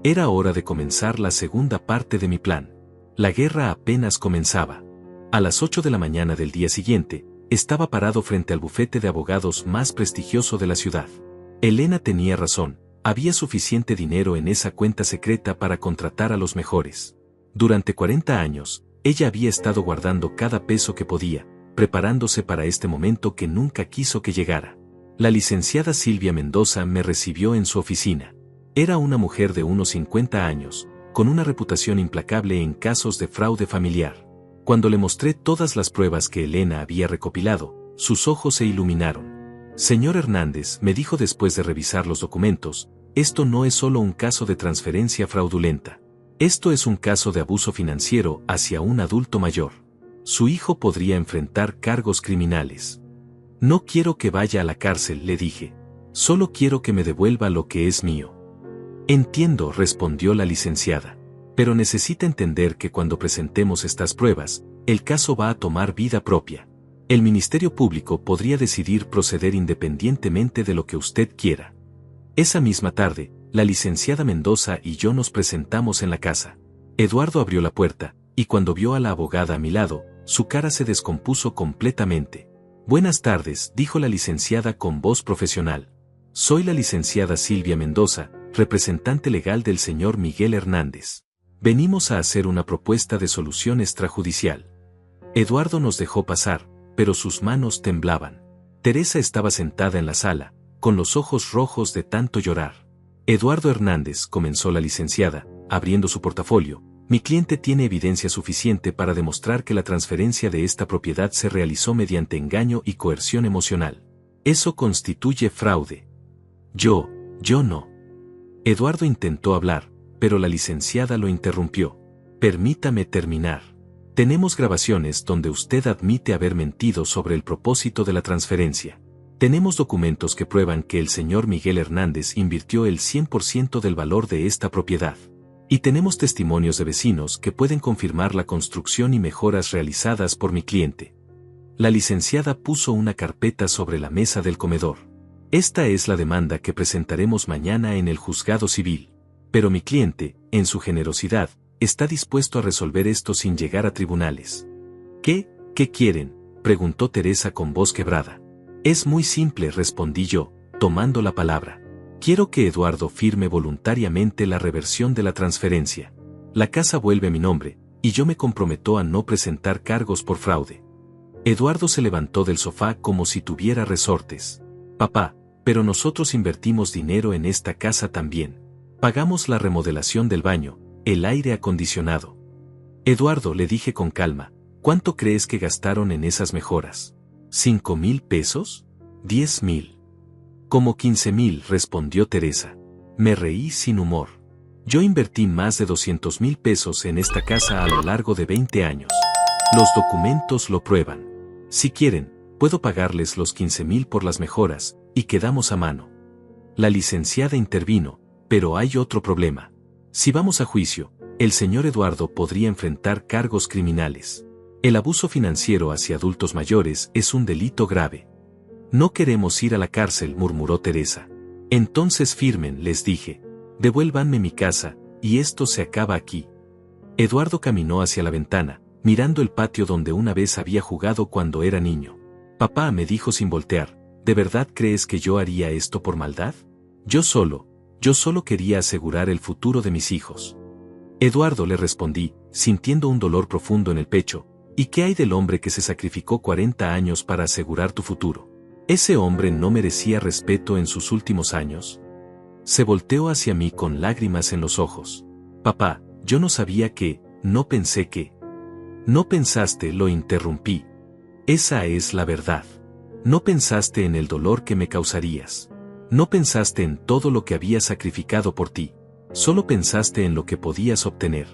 Era hora de comenzar la segunda parte de mi plan. La guerra apenas comenzaba. A las 8 de la mañana del día siguiente, estaba parado frente al bufete de abogados más prestigioso de la ciudad. Elena tenía razón, había suficiente dinero en esa cuenta secreta para contratar a los mejores. Durante 40 años, ella había estado guardando cada peso que podía, preparándose para este momento que nunca quiso que llegara. La licenciada Silvia Mendoza me recibió en su oficina. Era una mujer de unos 50 años, con una reputación implacable en casos de fraude familiar. Cuando le mostré todas las pruebas que Elena había recopilado, sus ojos se iluminaron. Señor Hernández, me dijo después de revisar los documentos, esto no es solo un caso de transferencia fraudulenta. Esto es un caso de abuso financiero hacia un adulto mayor. Su hijo podría enfrentar cargos criminales. No quiero que vaya a la cárcel, le dije. Solo quiero que me devuelva lo que es mío. Entiendo, respondió la licenciada. Pero necesita entender que cuando presentemos estas pruebas, el caso va a tomar vida propia. El Ministerio Público podría decidir proceder independientemente de lo que usted quiera. Esa misma tarde, la licenciada Mendoza y yo nos presentamos en la casa. Eduardo abrió la puerta, y cuando vio a la abogada a mi lado, su cara se descompuso completamente. Buenas tardes, dijo la licenciada con voz profesional. Soy la licenciada Silvia Mendoza, representante legal del señor Miguel Hernández. Venimos a hacer una propuesta de solución extrajudicial. Eduardo nos dejó pasar, pero sus manos temblaban. Teresa estaba sentada en la sala, con los ojos rojos de tanto llorar. Eduardo Hernández, comenzó la licenciada, abriendo su portafolio, mi cliente tiene evidencia suficiente para demostrar que la transferencia de esta propiedad se realizó mediante engaño y coerción emocional. Eso constituye fraude. Yo no. Eduardo intentó hablar, pero la licenciada lo interrumpió. Permítame terminar. Tenemos grabaciones donde usted admite haber mentido sobre el propósito de la transferencia. Tenemos documentos que prueban que el señor Miguel Hernández invirtió el 100% del valor de esta propiedad. Y tenemos testimonios de vecinos que pueden confirmar la construcción y mejoras realizadas por mi cliente. La licenciada puso una carpeta sobre la mesa del comedor. Esta es la demanda que presentaremos mañana en el juzgado civil. Pero mi cliente, en su generosidad, está dispuesto a resolver esto sin llegar a tribunales. ¿Qué quieren?, preguntó Teresa con voz quebrada. Es muy simple, respondí yo, tomando la palabra. Quiero que Eduardo firme voluntariamente la reversión de la transferencia. La casa vuelve a mi nombre, y yo me comprometo a no presentar cargos por fraude. Eduardo se levantó del sofá como si tuviera resortes. Papá, pero nosotros invertimos dinero en esta casa también. Pagamos la remodelación del baño, el aire acondicionado. Eduardo, le dije con calma, ¿cuánto crees que gastaron en esas mejoras? ¿5,000 pesos? ¿10,000? Como 15,000, respondió Teresa. Me reí sin humor. Yo invertí más de 200,000 pesos en esta casa a lo largo de 20 años. Los documentos lo prueban. Si quieren, puedo pagarles los 15,000 por las mejoras, y quedamos a mano. La licenciada intervino, pero hay otro problema. Si vamos a juicio, el señor Eduardo podría enfrentar cargos criminales. El abuso financiero hacia adultos mayores es un delito grave. No queremos ir a la cárcel, murmuró Teresa. Entonces firmen, les dije. Devuélvanme mi casa, y esto se acaba aquí. Eduardo caminó hacia la ventana, mirando el patio donde una vez había jugado cuando era niño. Papá, me dijo sin voltear, ¿de verdad crees que yo haría esto por maldad? Yo solo quería asegurar el futuro de mis hijos. Eduardo, le respondí, sintiendo un dolor profundo en el pecho, ¿y qué hay del hombre que se sacrificó 40 años para asegurar tu futuro? ¿Ese hombre no merecía respeto en sus últimos años? Se volteó hacia mí con lágrimas en los ojos. Papá, yo no sabía que, no pensé que. No pensaste, lo interrumpí. Esa es la verdad. No pensaste en el dolor que me causarías. No pensaste en todo lo que había sacrificado por ti. Solo pensaste en lo que podías obtener.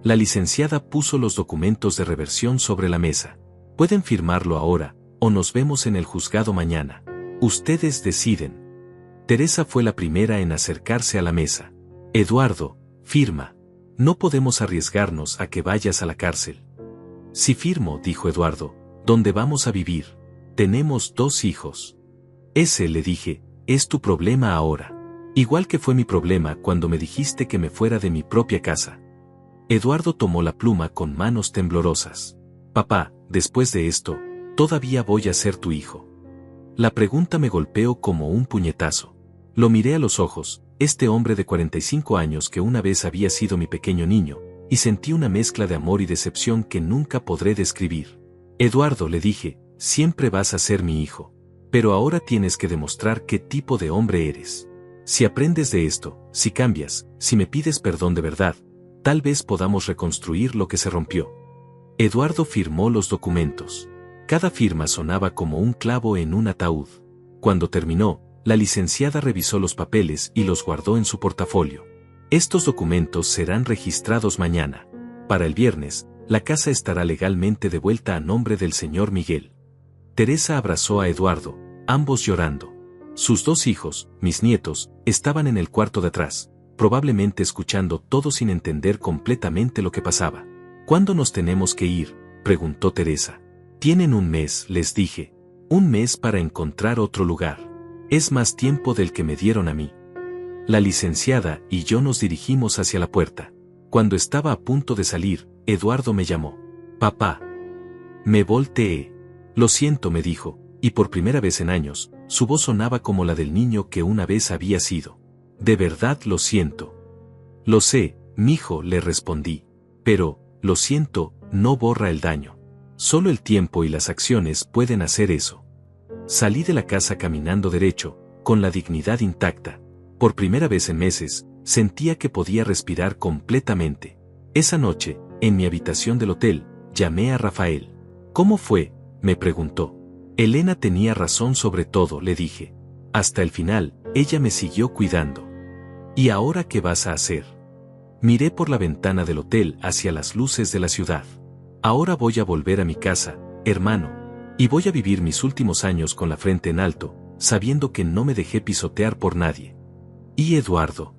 La licenciada puso los documentos de reversión sobre la mesa. Pueden firmarlo ahora, o nos vemos en el juzgado mañana. Ustedes deciden. Teresa fue la primera en acercarse a la mesa. Eduardo, firma. No podemos arriesgarnos a que vayas a la cárcel. Si firmo, dijo Eduardo, ¿dónde vamos a vivir? Tenemos 2 hijos. Ese, le dije, es tu problema ahora. Igual que fue mi problema cuando me dijiste que me fuera de mi propia casa. Eduardo tomó la pluma con manos temblorosas. Papá, después de esto, todavía voy a ser tu hijo. La pregunta me golpeó como un puñetazo. Lo miré a los ojos, este hombre de 45 años que una vez había sido mi pequeño niño, y sentí una mezcla de amor y decepción que nunca podré describir. Eduardo, le dije, siempre vas a ser mi hijo. Pero ahora tienes que demostrar qué tipo de hombre eres. Si aprendes de esto, si cambias, si me pides perdón de verdad, tal vez podamos reconstruir lo que se rompió. Eduardo firmó los documentos. Cada firma sonaba como un clavo en un ataúd. Cuando terminó, la licenciada revisó los papeles y los guardó en su portafolio. Estos documentos serán registrados mañana. Para el viernes, la casa estará legalmente de vuelta a nombre del señor Miguel. Teresa abrazó a Eduardo, ambos llorando. Sus 2 hijos, mis nietos, estaban en el cuarto de atrás, probablemente escuchando todo sin entender completamente lo que pasaba. ¿Cuándo nos tenemos que ir?, preguntó Teresa. Tienen 1 mes, les dije. 1 mes para encontrar otro lugar. Es más tiempo del que me dieron a mí. La licenciada y yo nos dirigimos hacia la puerta. Cuando estaba a punto de salir, Eduardo me llamó. Papá. Me volteé. Lo siento, me dijo, y por primera vez en años, su voz sonaba como la del niño que una vez había sido. De verdad lo siento. Lo sé, mijo, le respondí. Pero, lo siento, no borra el daño. Solo el tiempo y las acciones pueden hacer eso. Salí de la casa caminando derecho, con la dignidad intacta. Por primera vez en meses, sentía que podía respirar completamente. Esa noche, en mi habitación del hotel, llamé a Rafael. ¿Cómo fue?, me preguntó. Elena tenía razón sobre todo, le dije. Hasta el final, ella me siguió cuidando. ¿Y ahora qué vas a hacer? Miré por la ventana del hotel hacia las luces de la ciudad. Ahora voy a volver a mi casa, hermano. Y voy a vivir mis últimos años con la frente en alto, sabiendo que no me dejé pisotear por nadie. ¿Y Eduardo?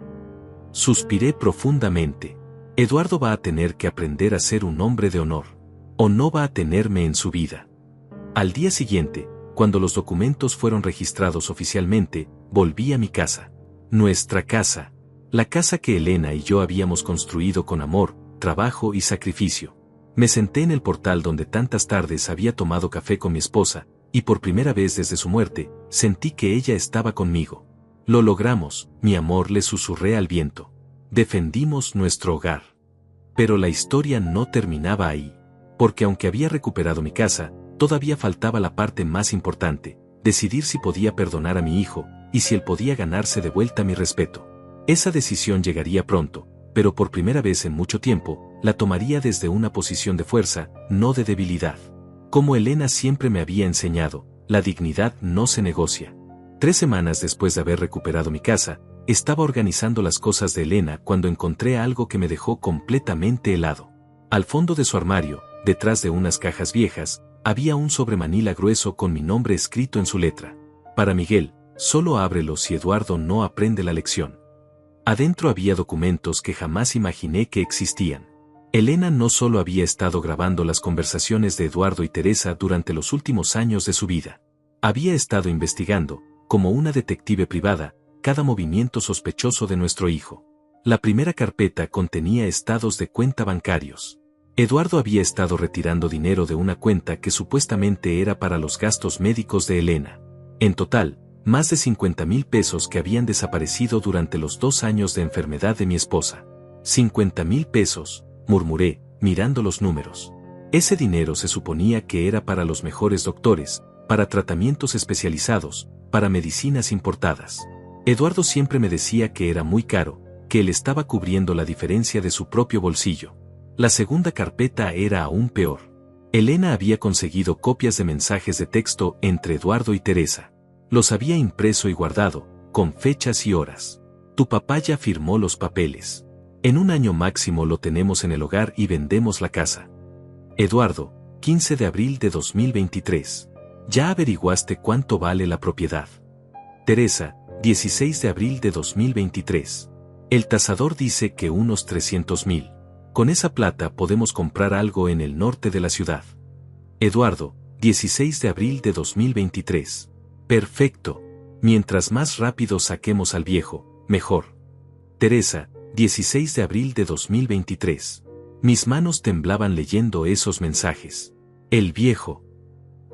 Suspiré profundamente. Eduardo va a tener que aprender a ser un hombre de honor. O no va a tenerme en su vida. Al día siguiente, cuando los documentos fueron registrados oficialmente, volví a mi casa. Nuestra casa. La casa que Elena y yo habíamos construido con amor, trabajo y sacrificio. Me senté en el portal donde tantas tardes había tomado café con mi esposa, y por primera vez desde su muerte, sentí que ella estaba conmigo. Lo logramos, mi amor, le susurré al viento. Defendimos nuestro hogar. Pero la historia no terminaba ahí. Porque aunque había recuperado mi casa, todavía faltaba la parte más importante, decidir si podía perdonar a mi hijo, y si él podía ganarse de vuelta mi respeto. Esa decisión llegaría pronto, pero por primera vez en mucho tiempo, la tomaría desde una posición de fuerza, no de debilidad. Como Elena siempre me había enseñado, la dignidad no se negocia. 3 semanas después de haber recuperado mi casa, estaba organizando las cosas de Elena cuando encontré algo que me dejó completamente helado. Al fondo de su armario, detrás de unas cajas viejas, había un sobremanila grueso con mi nombre escrito en su letra. Para Miguel, solo ábrelo si Eduardo no aprende la lección. Adentro había documentos que jamás imaginé que existían. Elena no solo había estado grabando las conversaciones de Eduardo y Teresa durante los últimos años de su vida. Había estado investigando, como una detective privada, cada movimiento sospechoso de nuestro hijo. La primera carpeta contenía estados de cuenta bancarios. Eduardo había estado retirando dinero de una cuenta que supuestamente era para los gastos médicos de Elena. En total, más de 50,000 pesos que habían desaparecido durante los 2 años de enfermedad de mi esposa. 50,000 pesos, murmuré, mirando los números. Ese dinero se suponía que era para los mejores doctores, para tratamientos especializados, para medicinas importadas. Eduardo siempre me decía que era muy caro, que él estaba cubriendo la diferencia de su propio bolsillo. La segunda carpeta era aún peor. Elena había conseguido copias de mensajes de texto entre Eduardo y Teresa. Los había impreso y guardado, con fechas y horas. Tu papá ya firmó los papeles. En 1 año máximo lo tenemos en el hogar y vendemos la casa. Eduardo, 15 de abril de 2023. ¿Ya averiguaste cuánto vale la propiedad? Teresa, 16 de abril de 2023. El tasador dice que unos 300,000. Con esa plata podemos comprar algo en el norte de la ciudad. Eduardo, 16 de abril de 2023. Perfecto. Mientras más rápido saquemos al viejo, mejor. Teresa, 16 de abril de 2023. Mis manos temblaban leyendo esos mensajes. El viejo.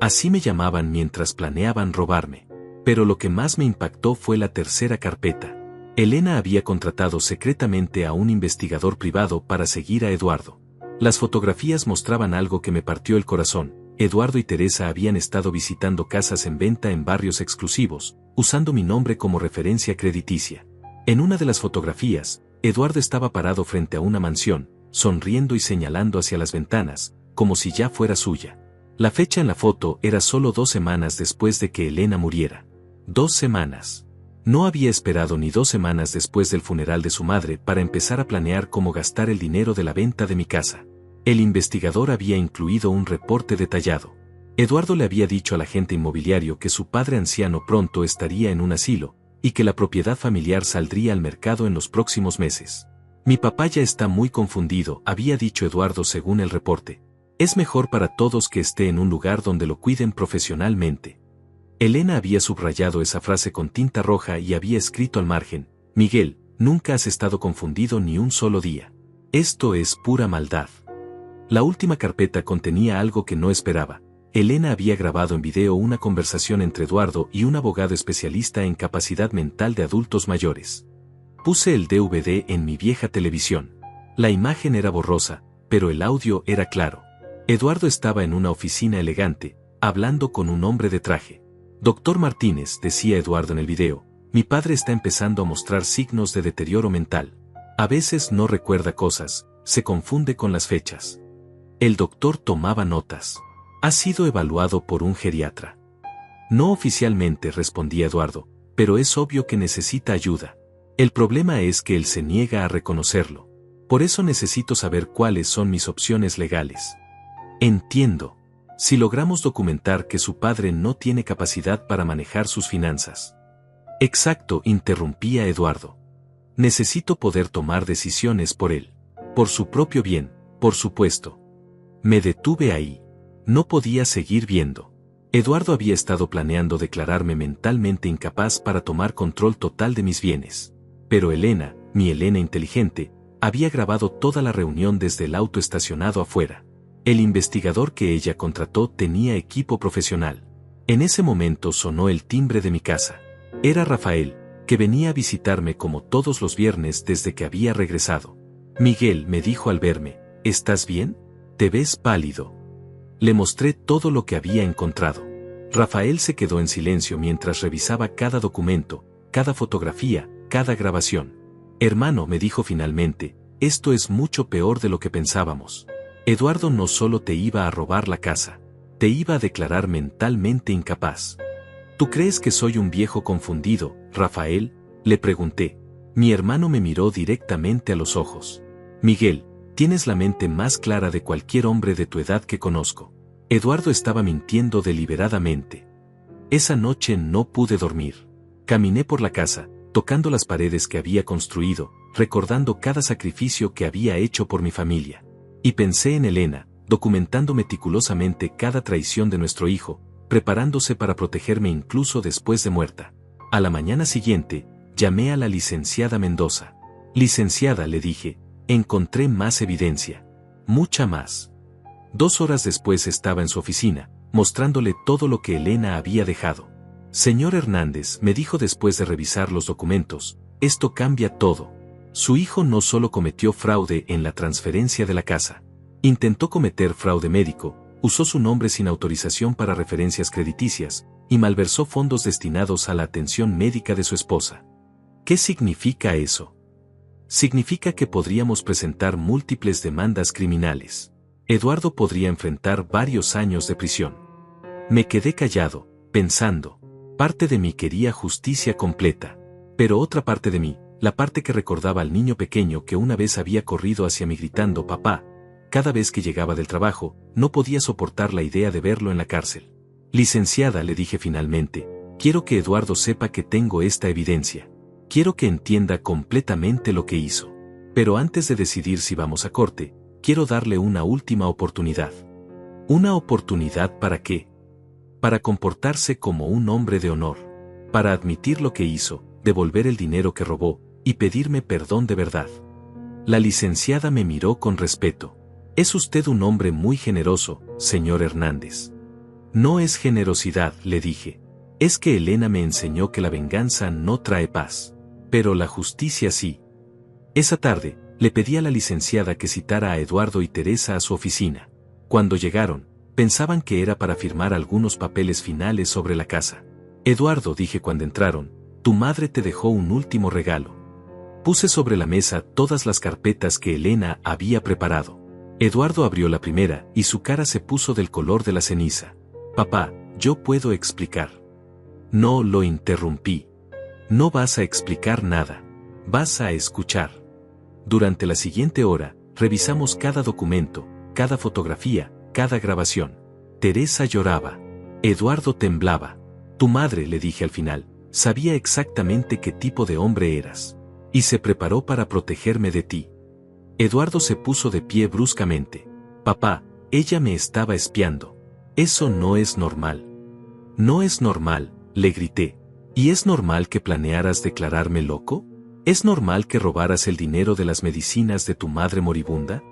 Así me llamaban mientras planeaban robarme. Pero lo que más me impactó fue la tercera carpeta. Elena había contratado secretamente a un investigador privado para seguir a Eduardo. Las fotografías mostraban algo que me partió el corazón. Eduardo y Teresa habían estado visitando casas en venta en barrios exclusivos, usando mi nombre como referencia crediticia. En una de las fotografías, Eduardo estaba parado frente a una mansión, sonriendo y señalando hacia las ventanas, como si ya fuera suya. La fecha en la foto era solo 2 semanas después de que Elena muriera. 2 semanas. No había esperado ni 2 semanas después del funeral de su madre para empezar a planear cómo gastar el dinero de la venta de mi casa. El investigador había incluido un reporte detallado. Eduardo le había dicho al agente inmobiliario que su padre anciano pronto estaría en un asilo, y que la propiedad familiar saldría al mercado en los próximos meses. Mi papá ya está muy confundido, había dicho Eduardo según el reporte. Es mejor para todos que esté en un lugar donde lo cuiden profesionalmente. Elena había subrayado esa frase con tinta roja y había escrito al margen: Miguel, nunca has estado confundido ni un solo día. Esto es pura maldad. La última carpeta contenía algo que no esperaba. Elena había grabado en video una conversación entre Eduardo y un abogado especialista en capacidad mental de adultos mayores. Puse el DVD en mi vieja televisión. La imagen era borrosa, pero el audio era claro. Eduardo estaba en una oficina elegante, hablando con un hombre de traje. Doctor Martínez, decía Eduardo en el video, mi padre está empezando a mostrar signos de deterioro mental. A veces no recuerda cosas, se confunde con las fechas. El doctor tomaba notas. Ha sido evaluado por un geriatra. No oficialmente, respondía Eduardo, pero es obvio que necesita ayuda. El problema es que él se niega a reconocerlo. Por eso necesito saber cuáles son mis opciones legales. Entiendo. Si logramos documentar que su padre no tiene capacidad para manejar sus finanzas. Exacto, interrumpía Eduardo. Necesito poder tomar decisiones por él. Por su propio bien, por supuesto. Me detuve ahí. No podía seguir viendo. Eduardo había estado planeando declararme mentalmente incapaz para tomar control total de mis bienes. Pero Elena, mi Elena inteligente, había grabado toda la reunión desde el auto estacionado afuera. El investigador que ella contrató tenía equipo profesional. En ese momento sonó el timbre de mi casa. Era Rafael, que venía a visitarme como todos los viernes desde que había regresado. Miguel, me dijo al verme, ¿estás bien? Te ves pálido. Le mostré todo lo que había encontrado. Rafael se quedó en silencio mientras revisaba cada documento, cada fotografía, cada grabación. Hermano, me dijo finalmente, esto es mucho peor de lo que pensábamos. Eduardo no solo te iba a robar la casa, te iba a declarar mentalmente incapaz. ¿Tú crees que soy un viejo confundido, Rafael? Le pregunté. Mi hermano me miró directamente a los ojos. Miguel, tienes la mente más clara de cualquier hombre de tu edad que conozco. Eduardo estaba mintiendo deliberadamente. Esa noche no pude dormir. Caminé por la casa, tocando las paredes que había construido, recordando cada sacrificio que había hecho por mi familia. Y pensé en Elena, documentando meticulosamente cada traición de nuestro hijo, preparándose para protegerme incluso después de muerta. A la mañana siguiente, llamé a la licenciada Mendoza. Licenciada, le dije, encontré más evidencia. Mucha más. 2 horas después estaba en su oficina, mostrándole todo lo que Elena había dejado. Señor Hernández, me dijo después de revisar los documentos, esto cambia todo. Su hijo no solo cometió fraude en la transferencia de la casa. Intentó cometer fraude médico, usó su nombre sin autorización para referencias crediticias, y malversó fondos destinados a la atención médica de su esposa. ¿Qué significa eso? Significa que podríamos presentar múltiples demandas criminales. Eduardo podría enfrentar varios años de prisión. Me quedé callado, pensando. Parte de mí quería justicia completa. Pero otra parte de mí, la parte que recordaba al niño pequeño que una vez había corrido hacia mí gritando «papá», cada vez que llegaba del trabajo, no podía soportar la idea de verlo en la cárcel. Licenciada, le dije finalmente, quiero que Eduardo sepa que tengo esta evidencia. Quiero que entienda completamente lo que hizo. Pero antes de decidir si vamos a corte, quiero darle una última oportunidad. ¿Una oportunidad para qué? Para comportarse como un hombre de honor. Para admitir lo que hizo, devolver el dinero que robó, y pedirme perdón de verdad. La licenciada me miró con respeto. Es usted un hombre muy generoso, señor Hernández. No es generosidad, le dije. Es que Elena me enseñó que la venganza no trae paz. Pero la justicia sí. Esa tarde, le pedí a la licenciada que citara a Eduardo y Teresa a su oficina. Cuando llegaron, pensaban que era para firmar algunos papeles finales sobre la casa. Eduardo, dije cuando entraron, tu madre te dejó un último regalo. Puse sobre la mesa todas las carpetas que Elena había preparado. Eduardo abrió la primera y su cara se puso del color de la ceniza. Papá, yo puedo explicar. No, lo interrumpí. No vas a explicar nada. Vas a escuchar. Durante la siguiente hora, revisamos cada documento, cada fotografía, cada grabación. Teresa lloraba. Eduardo temblaba. Tu madre, le dije al final, sabía exactamente qué tipo de hombre eras. Y se preparó para protegerme de ti. Eduardo se puso de pie bruscamente. Papá, ella me estaba espiando. Eso no es normal. No es normal, le grité. ¿Y es normal que planearas declararme loco? ¿Es normal que robaras el dinero de las medicinas de tu madre moribunda?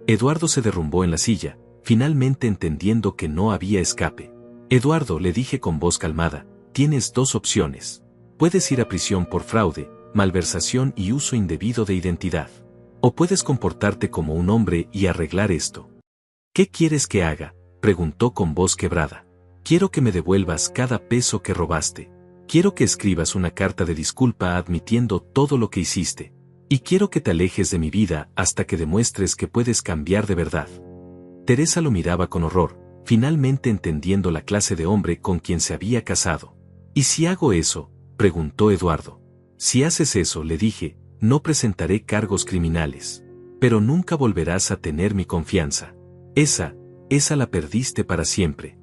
Eduardo se derrumbó en la silla, finalmente entendiendo que no había escape. Eduardo, le dije con voz calmada, tienes 2 opciones. Puedes ir a prisión por fraude, malversación y uso indebido de identidad. O puedes comportarte como un hombre y arreglar esto. ¿Qué quieres que haga?, preguntó con voz quebrada. Quiero que me devuelvas cada peso que robaste. Quiero que escribas una carta de disculpa admitiendo todo lo que hiciste. Y quiero que te alejes de mi vida hasta que demuestres que puedes cambiar de verdad. Teresa lo miraba con horror, finalmente entendiendo la clase de hombre con quien se había casado. ¿Y si hago eso?, preguntó Eduardo. Si haces eso, le dije, no presentaré cargos criminales. Pero nunca volverás a tener mi confianza. Esa la perdiste para siempre.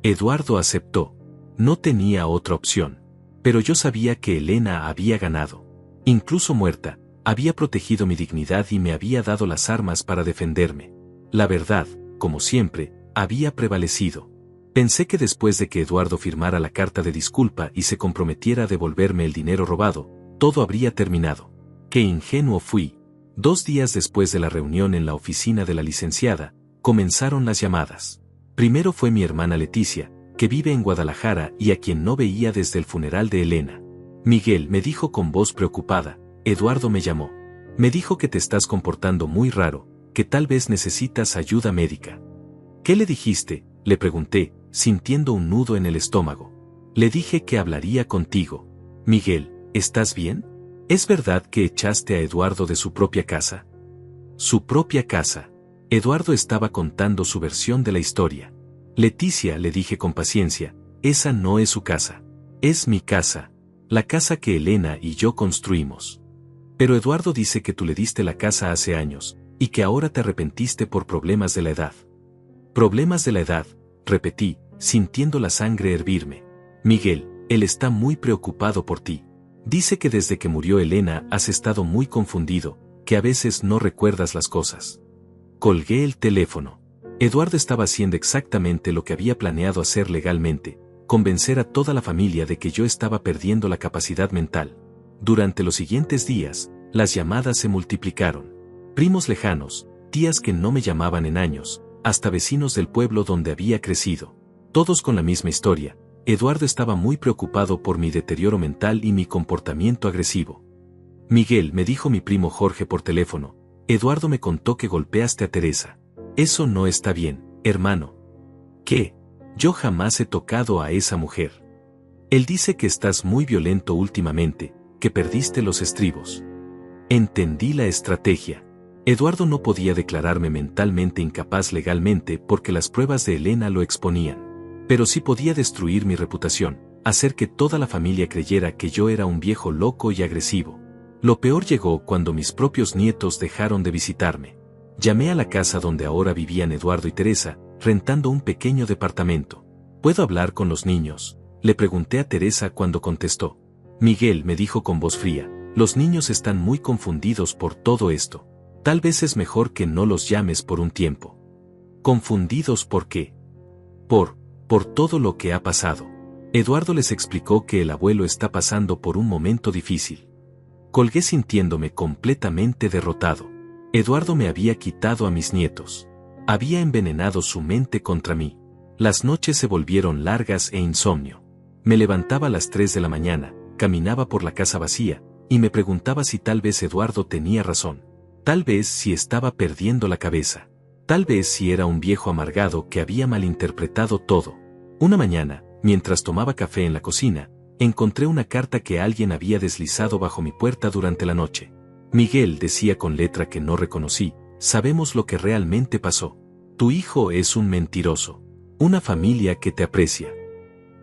Eduardo aceptó. No tenía otra opción. Pero yo sabía que Elena había ganado. Incluso muerta, había protegido mi dignidad y me había dado las armas para defenderme. La verdad, como siempre, había prevalecido. Pensé que después de que Eduardo firmara la carta de disculpa y se comprometiera a devolverme el dinero robado, todo habría terminado. Qué ingenuo fui. 2 días después de la reunión en la oficina de la licenciada, comenzaron las llamadas. Primero fue mi hermana Leticia, que vive en Guadalajara y a quien no veía desde el funeral de Elena. Miguel, me dijo con voz preocupada. Eduardo me llamó. Me dijo que te estás comportando muy raro, que tal vez necesitas ayuda médica. ¿Qué le dijiste?, le pregunté, sintiendo un nudo en el estómago. Le dije que hablaría contigo. Miguel, ¿estás bien? ¿Es verdad que echaste a Eduardo de su propia casa? Su propia casa. Eduardo estaba contando su versión de la historia. Leticia, le dije con paciencia, esa no es su casa. Es mi casa. La casa que Elena y yo construimos. Pero Eduardo dice que tú le diste la casa hace años, y que ahora te arrepentiste por problemas de la edad. Problemas de la edad, repetí, sintiendo la sangre hervirme. Miguel, él está muy preocupado por ti. Dice que desde que murió Elena has estado muy confundido, que a veces no recuerdas las cosas. Colgué el teléfono. Eduardo estaba haciendo exactamente lo que había planeado hacer legalmente, convencer a toda la familia de que yo estaba perdiendo la capacidad mental. Durante los siguientes días, las llamadas se multiplicaron. Primos lejanos, tías que no me llamaban en años, hasta vecinos del pueblo donde había crecido. Todos con la misma historia. Eduardo estaba muy preocupado por mi deterioro mental y mi comportamiento agresivo. Miguel, me dijo mi primo Jorge por teléfono, Eduardo me contó que golpeaste a Teresa. Eso no está bien, hermano. ¿Qué? Yo jamás he tocado a esa mujer. Él dice que estás muy violento últimamente, que perdiste los estribos. Entendí la estrategia. Eduardo no podía declararme mentalmente incapaz legalmente porque las pruebas de Elena lo exponían. Pero sí podía destruir mi reputación, hacer que toda la familia creyera que yo era un viejo loco y agresivo. Lo peor llegó cuando mis propios nietos dejaron de visitarme. Llamé a la casa donde ahora vivían Eduardo y Teresa, rentando un pequeño departamento. ¿Puedo hablar con los niños?, le pregunté a Teresa cuando contestó. Miguel, me dijo con voz fría, los niños están muy confundidos por todo esto. Tal vez es mejor que no los llames por un tiempo. ¿Confundidos por qué? Por todo lo que ha pasado. Eduardo les explicó que el abuelo está pasando por un momento difícil. Colgué sintiéndome completamente derrotado. Eduardo me había quitado a mis nietos. Había envenenado su mente contra mí. Las noches se volvieron largas e insomnio. Me levantaba a las 3 de la mañana, caminaba por la casa vacía, y me preguntaba si tal vez Eduardo tenía razón. Tal vez si estaba perdiendo la cabeza. Tal vez si era un viejo amargado que había malinterpretado todo. Una mañana, mientras tomaba café en la cocina, encontré una carta que alguien había deslizado bajo mi puerta durante la noche. Miguel, decía con letra que no reconocí, sabemos lo que realmente pasó. Tu hijo es un mentiroso. Una familia que te aprecia.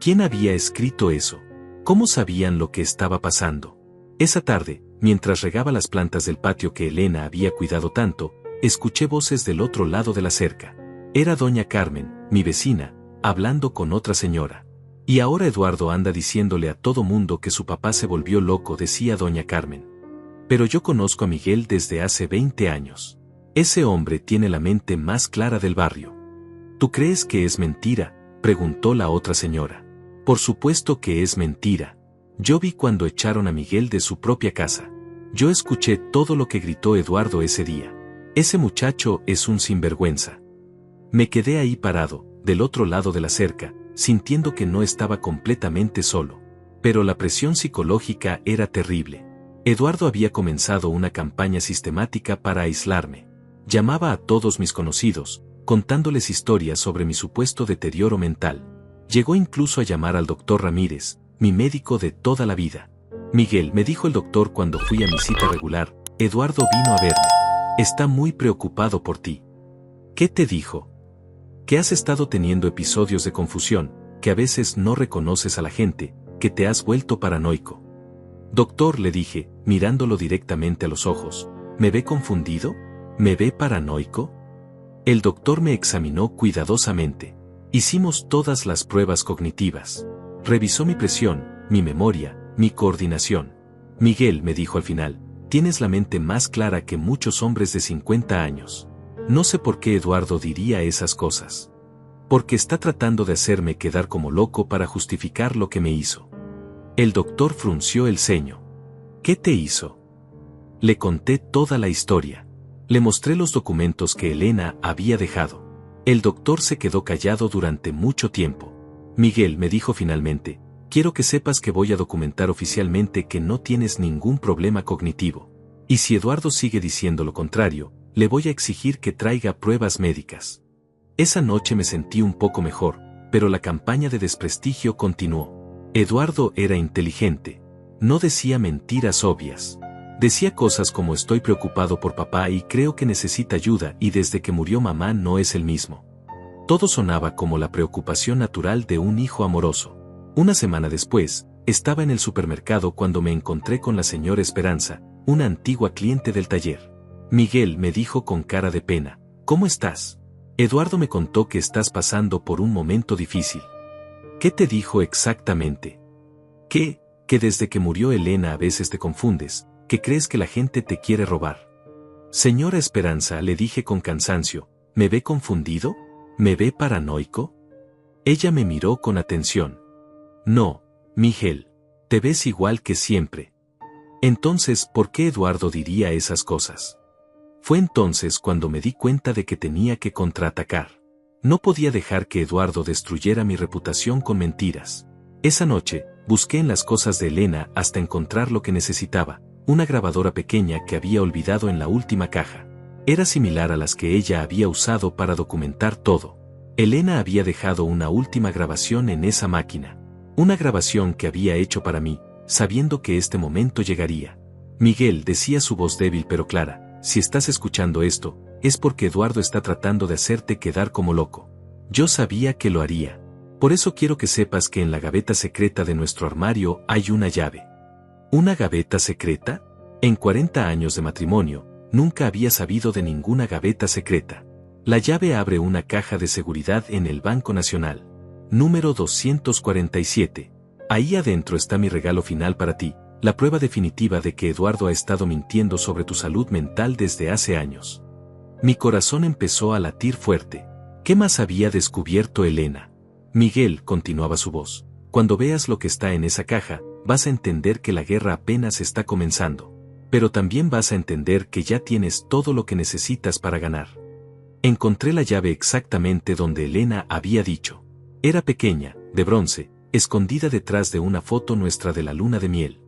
¿Quién había escrito eso? ¿Cómo sabían lo que estaba pasando? Esa tarde, mientras regaba las plantas del patio que Elena había cuidado tanto, escuché voces del otro lado de la cerca. Era doña Carmen, mi vecina, hablando con otra señora. Y ahora Eduardo anda diciéndole a todo mundo que su papá se volvió loco, decía doña Carmen. Pero yo conozco a Miguel desde hace 20 años. Ese hombre tiene la mente más clara del barrio. ¿Tú crees que es mentira?, preguntó la otra señora. Por supuesto que es mentira. Yo vi cuando echaron a Miguel de su propia casa. Yo escuché todo lo que gritó Eduardo ese día. Ese muchacho es un sinvergüenza. Me quedé ahí parado, del otro lado de la cerca, sintiendo que no estaba completamente solo. Pero la presión psicológica era terrible. Eduardo había comenzado una campaña sistemática para aislarme. Llamaba a todos mis conocidos, contándoles historias sobre mi supuesto deterioro mental. Llegó incluso a llamar al doctor Ramírez, mi médico de toda la vida. Miguel, me dijo el doctor cuando fui a mi cita regular, Eduardo vino a verme. Está muy preocupado por ti. ¿Qué te dijo? Que has estado teniendo episodios de confusión, que a veces no reconoces a la gente, que te has vuelto paranoico. Doctor, le dije, mirándolo directamente a los ojos, ¿me ve confundido? ¿Me ve paranoico? El doctor me examinó cuidadosamente. Hicimos todas las pruebas cognitivas. Revisó mi presión, mi memoria, mi coordinación. Miguel, me dijo al final, tienes la mente más clara que muchos hombres de 50 años. No sé por qué Eduardo diría esas cosas. Porque está tratando de hacerme quedar como loco para justificar lo que me hizo. El doctor frunció el ceño. ¿Qué te hizo? Le conté toda la historia. Le mostré los documentos que Elena había dejado. El doctor se quedó callado durante mucho tiempo. Miguel, me dijo finalmente, quiero que sepas que voy a documentar oficialmente que no tienes ningún problema cognitivo. Y si Eduardo sigue diciendo lo contrario, le voy a exigir que traiga pruebas médicas. Esa noche me sentí un poco mejor, pero la campaña de desprestigio continuó. Eduardo era inteligente. No decía mentiras obvias. Decía cosas como estoy preocupado por papá y creo que necesita ayuda y desde que murió mamá no es el mismo. Todo sonaba como la preocupación natural de un hijo amoroso. Una semana después, estaba en el supermercado cuando me encontré con la señora Esperanza, una antigua cliente del taller. Miguel, me dijo con cara de pena, ¿cómo estás? Eduardo me contó que estás pasando por un momento difícil. ¿Qué te dijo exactamente? Que desde que murió Elena a veces te confundes, que crees que la gente te quiere robar. Señora Esperanza, le dije con cansancio, ¿me ve confundido? ¿Me ve paranoico? Ella me miró con atención. No, Miguel, te ves igual que siempre. Entonces, ¿por qué Eduardo diría esas cosas? Fue entonces cuando me di cuenta de que tenía que contraatacar. No podía dejar que Eduardo destruyera mi reputación con mentiras. Esa noche, busqué en las cosas de Elena hasta encontrar lo que necesitaba, una grabadora pequeña que había olvidado en la última caja. Era similar a las que ella había usado para documentar todo. Elena había dejado una última grabación en esa máquina. Una grabación que había hecho para mí, sabiendo que este momento llegaría. Miguel, decía su voz débil pero clara, si estás escuchando esto, es porque Eduardo está tratando de hacerte quedar como loco. Yo sabía que lo haría. Por eso quiero que sepas que en la gaveta secreta de nuestro armario hay una llave. ¿Una gaveta secreta? En 40 años de matrimonio, nunca había sabido de ninguna gaveta secreta. La llave abre una caja de seguridad en el Banco Nacional. Número 247. Ahí adentro está mi regalo final para ti, la prueba definitiva de que Eduardo ha estado mintiendo sobre tu salud mental desde hace años. Mi corazón empezó a latir fuerte. ¿Qué más había descubierto Elena? Miguel, continuaba su voz, cuando veas lo que está en esa caja, vas a entender que la guerra apenas está comenzando. Pero también vas a entender que ya tienes todo lo que necesitas para ganar. Encontré la llave exactamente donde Elena había dicho. Era pequeña, de bronce, escondida detrás de una foto nuestra de la luna de miel.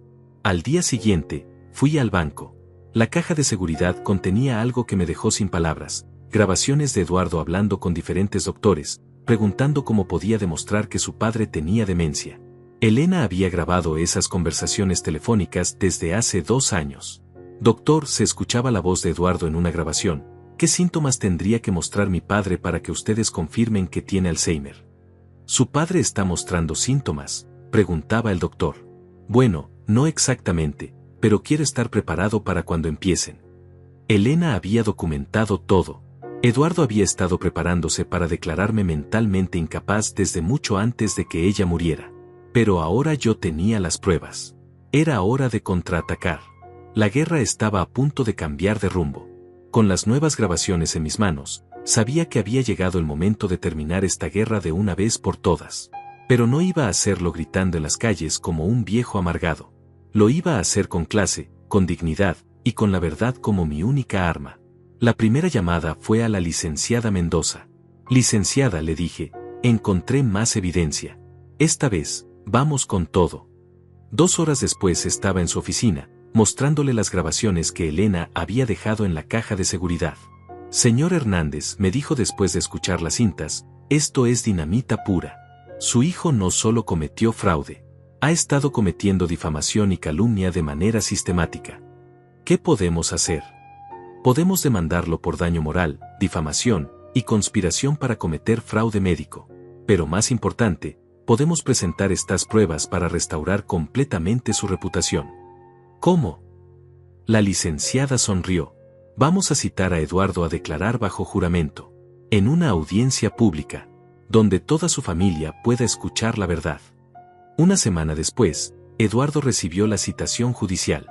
Al día siguiente, fui al banco. La caja de seguridad contenía algo que me dejó sin palabras, grabaciones de Eduardo hablando con diferentes doctores, preguntando cómo podía demostrar que su padre tenía demencia. Elena había grabado esas conversaciones telefónicas desde hace 2 años. Doctor, se escuchaba la voz de Eduardo en una grabación. ¿Qué síntomas tendría que mostrar mi padre para que ustedes confirmen que tiene Alzheimer? ¿Su padre está mostrando síntomas?, preguntaba el doctor. Bueno, no exactamente, pero quiero estar preparado para cuando empiecen. Elena había documentado todo. Eduardo había estado preparándose para declararme mentalmente incapaz desde mucho antes de que ella muriera. Pero ahora yo tenía las pruebas. Era hora de contraatacar. La guerra estaba a punto de cambiar de rumbo. Con las nuevas grabaciones en mis manos, sabía que había llegado el momento de terminar esta guerra de una vez por todas. Pero no iba a hacerlo gritando en las calles como un viejo amargado. Lo iba a hacer con clase, con dignidad, y con la verdad como mi única arma. La primera llamada fue a la licenciada Mendoza. Licenciada, le dije, encontré más evidencia. Esta vez, vamos con todo. 2 horas después estaba en su oficina, mostrándole las grabaciones que Elena había dejado en la caja de seguridad. Señor Hernández, me dijo después de escuchar las cintas, esto es dinamita pura. Su hijo no solo cometió fraude, ha estado cometiendo difamación y calumnia de manera sistemática. ¿Qué podemos hacer? Podemos demandarlo por daño moral, difamación y conspiración para cometer fraude médico. Pero más importante, podemos presentar estas pruebas para restaurar completamente su reputación. ¿Cómo? La licenciada sonrió. Vamos a citar a Eduardo a declarar bajo juramento, en una audiencia pública, donde toda su familia pueda escuchar la verdad. Una semana después, Eduardo recibió la citación judicial.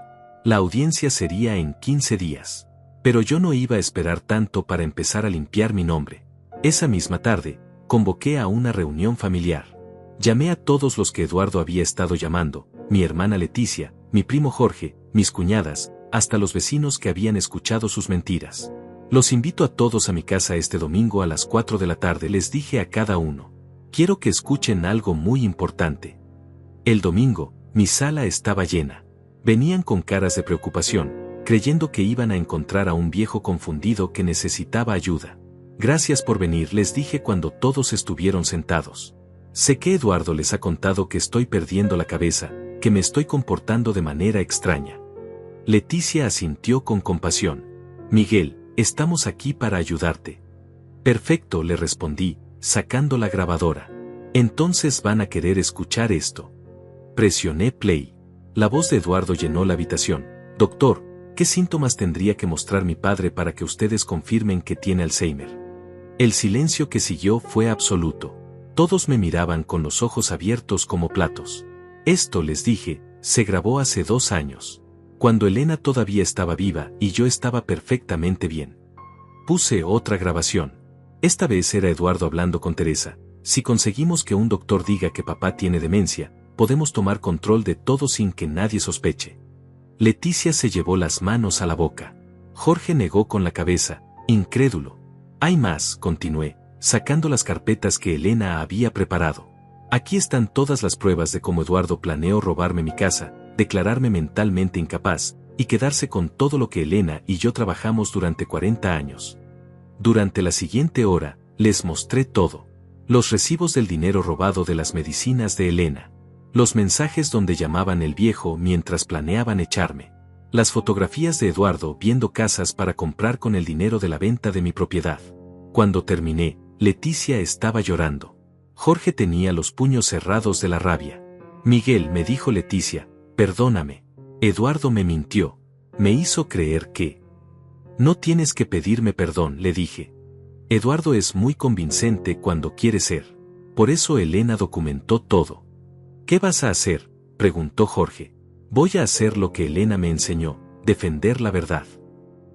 La audiencia sería en 15 días. Pero yo no iba a esperar tanto para empezar a limpiar mi nombre. Esa misma tarde, convoqué a una reunión familiar. Llamé a todos los que Eduardo había estado llamando, mi hermana Leticia, mi primo Jorge, mis cuñadas, hasta los vecinos que habían escuchado sus mentiras. Los invito a todos a mi casa este domingo a las 4 de la tarde, les dije a cada uno. Quiero que escuchen algo muy importante. El domingo, mi sala estaba llena. Venían con caras de preocupación, creyendo que iban a encontrar a un viejo confundido que necesitaba ayuda. Gracias por venir, les dije cuando todos estuvieron sentados. Sé que Eduardo les ha contado que estoy perdiendo la cabeza, que me estoy comportando de manera extraña. Leticia asintió con compasión. Miguel, estamos aquí para ayudarte. Perfecto, le respondí, sacando la grabadora. Entonces van a querer escuchar esto. Presioné play. La voz de Eduardo llenó la habitación. Doctor, ¿qué síntomas tendría que mostrar mi padre para que ustedes confirmen que tiene Alzheimer? El silencio que siguió fue absoluto. Todos me miraban con los ojos abiertos como platos. Esto, les dije, se grabó hace 2 años. Cuando Elena todavía estaba viva y yo estaba perfectamente bien. Puse otra grabación. Esta vez era Eduardo hablando con Teresa. Si conseguimos que un doctor diga que papá tiene demencia, podemos tomar control de todo sin que nadie sospeche. Leticia se llevó las manos a la boca. Jorge negó con la cabeza, incrédulo. Hay más, continué, sacando las carpetas que Elena había preparado. Aquí están todas las pruebas de cómo Eduardo planeó robarme mi casa, declararme mentalmente incapaz, y quedarse con todo lo que Elena y yo trabajamos durante 40 años. Durante la siguiente hora, les mostré todo. Los recibos del dinero robado de las medicinas de Elena. Los mensajes donde llamaban el viejo mientras planeaban echarme. Las fotografías de Eduardo viendo casas para comprar con el dinero de la venta de mi propiedad. Cuando terminé, Leticia estaba llorando. Jorge tenía los puños cerrados de la rabia. Miguel, me dijo Leticia, perdóname. Eduardo me mintió. Me hizo creer que... No tienes que pedirme perdón, le dije. Eduardo es muy convincente cuando quiere ser. Por eso Elena documentó todo. ¿Qué vas a hacer?, preguntó Jorge. Voy a hacer lo que Elena me enseñó, defender la verdad.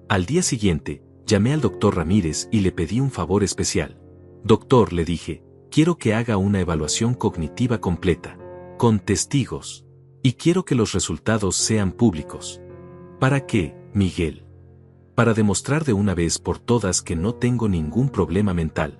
Al día siguiente, llamé al doctor Ramírez y le pedí un favor especial. Doctor, le dije, quiero que haga una evaluación cognitiva completa, con testigos. Y quiero que los resultados sean públicos. ¿Para qué, Miguel? Para demostrar de una vez por todas que no tengo ningún problema mental.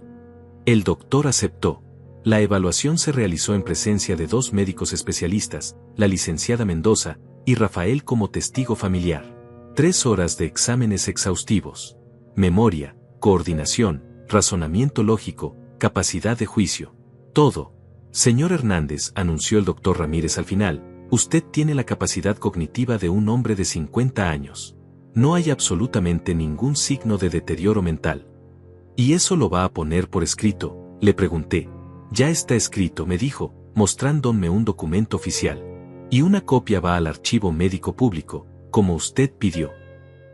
El doctor aceptó. La evaluación se realizó en presencia de 2 médicos especialistas, la licenciada Mendoza y Rafael como testigo familiar. 3 horas de exámenes exhaustivos. Memoria, coordinación, razonamiento lógico, capacidad de juicio. Todo. Señor Hernández, anunció el doctor Ramírez al final, usted tiene la capacidad cognitiva de un hombre de 50 años. No hay absolutamente ningún signo de deterioro mental. ¿Y eso lo va a poner por escrito?, le pregunté. Ya está escrito, me dijo, mostrándome un documento oficial. Y una copia va al archivo médico público, como usted pidió.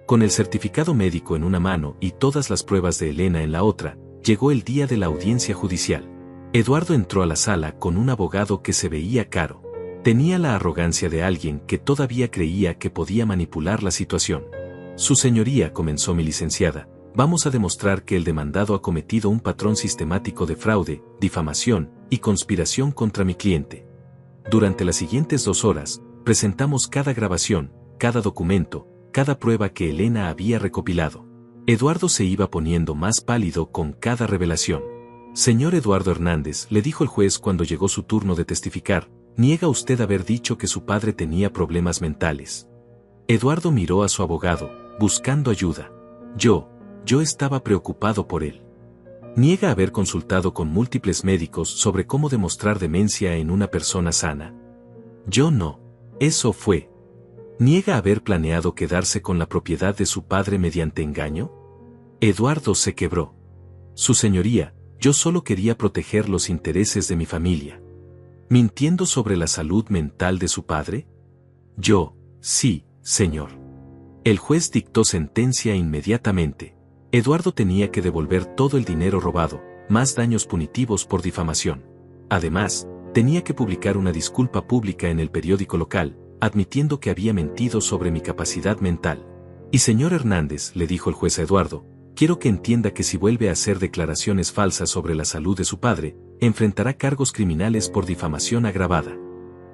Con el certificado médico en una mano y todas las pruebas de Elena en la otra, llegó el día de la audiencia judicial. Eduardo entró a la sala con un abogado que se veía caro. Tenía la arrogancia de alguien que todavía creía que podía manipular la situación. Su señoría, comenzó mi licenciada, vamos a demostrar que el demandado ha cometido un patrón sistemático de fraude, difamación y conspiración contra mi cliente. Durante las siguientes 2 horas, presentamos cada grabación, cada documento, cada prueba que Elena había recopilado. Eduardo se iba poniendo más pálido con cada revelación. Señor Eduardo Hernández, le dijo el juez cuando llegó su turno de testificar, niega usted haber dicho que su padre tenía problemas mentales. Eduardo miró a su abogado, buscando ayuda. Yo estaba preocupado por él. Niega haber consultado con múltiples médicos sobre cómo demostrar demencia en una persona sana. Yo no. Eso fue. ¿Niega haber planeado quedarse con la propiedad de su padre mediante engaño? Eduardo se quebró. Su señoría, yo solo quería proteger los intereses de mi familia. ¿Mintiendo sobre la salud mental de su padre? Yo, sí, señor. El juez dictó sentencia inmediatamente. Eduardo tenía que devolver todo el dinero robado, más daños punitivos por difamación. Además, tenía que publicar una disculpa pública en el periódico local, admitiendo que había mentido sobre mi capacidad mental. Y señor Hernández, le dijo el juez a Eduardo, quiero que entienda que si vuelve a hacer declaraciones falsas sobre la salud de su padre, enfrentará cargos criminales por difamación agravada.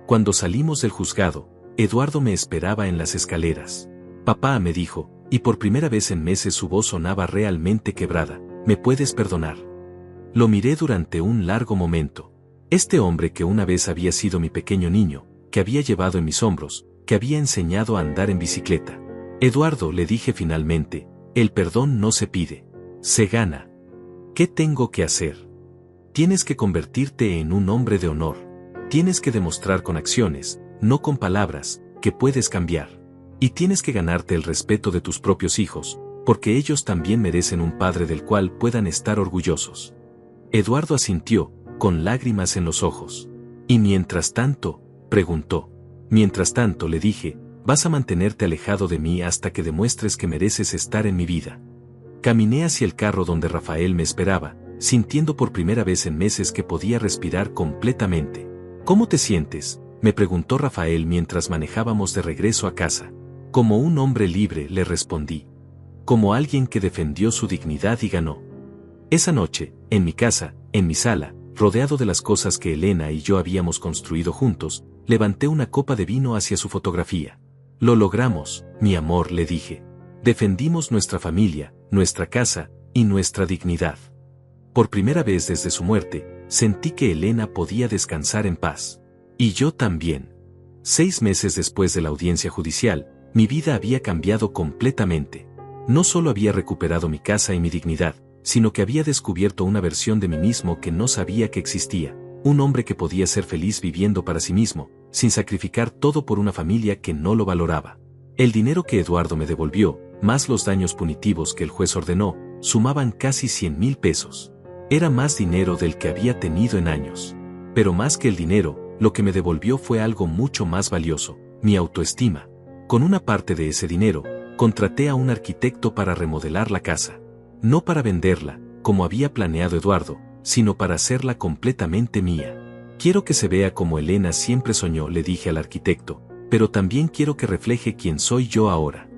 Cuando salimos del juzgado, Eduardo me esperaba en las escaleras. Papá, me dijo, y por primera vez en meses su voz sonaba realmente quebrada, ¿me puedes perdonar? Lo miré durante un largo momento. Este hombre que una vez había sido mi pequeño niño, que había llevado en mis hombros, que había enseñado a andar en bicicleta. Eduardo, le dije finalmente, el perdón no se pide, se gana. ¿Qué tengo que hacer? Tienes que convertirte en un hombre de honor. Tienes que demostrar con acciones, no con palabras, que puedes cambiar. Y tienes que ganarte el respeto de tus propios hijos, porque ellos también merecen un padre del cual puedan estar orgullosos. Eduardo asintió, con lágrimas en los ojos. ¿Y mientras tanto? Preguntó. Mientras tanto, le dije, vas a mantenerte alejado de mí hasta que demuestres que mereces estar en mi vida. Caminé hacia el carro donde Rafael me esperaba, sintiendo por primera vez en meses que podía respirar completamente. ¿Cómo te sientes?, me preguntó Rafael mientras manejábamos de regreso a casa. Como un hombre libre, le respondí. Como alguien que defendió su dignidad y ganó. Esa noche, en mi casa, en mi sala, rodeado de las cosas que Elena y yo habíamos construido juntos, levanté una copa de vino hacia su fotografía. Lo logramos, mi amor, le dije. Defendimos nuestra familia, nuestra casa, y nuestra dignidad. Por primera vez desde su muerte, sentí que Elena podía descansar en paz. Y yo también. 6 meses después de la audiencia judicial, mi vida había cambiado completamente. No solo había recuperado mi casa y mi dignidad, sino que había descubierto una versión de mí mismo que no sabía que existía, un hombre que podía ser feliz viviendo para sí mismo, sin sacrificar todo por una familia que no lo valoraba. El dinero que Eduardo me devolvió, más los daños punitivos que el juez ordenó, sumaban casi 100,000 pesos. Era más dinero del que había tenido en años. Pero más que el dinero, lo que me devolvió fue algo mucho más valioso, mi autoestima. Con una parte de ese dinero, contraté a un arquitecto para remodelar la casa. No para venderla, como había planeado Eduardo, sino para hacerla completamente mía. Quiero que se vea como Elena siempre soñó, le dije al arquitecto, pero también quiero que refleje quién soy yo ahora.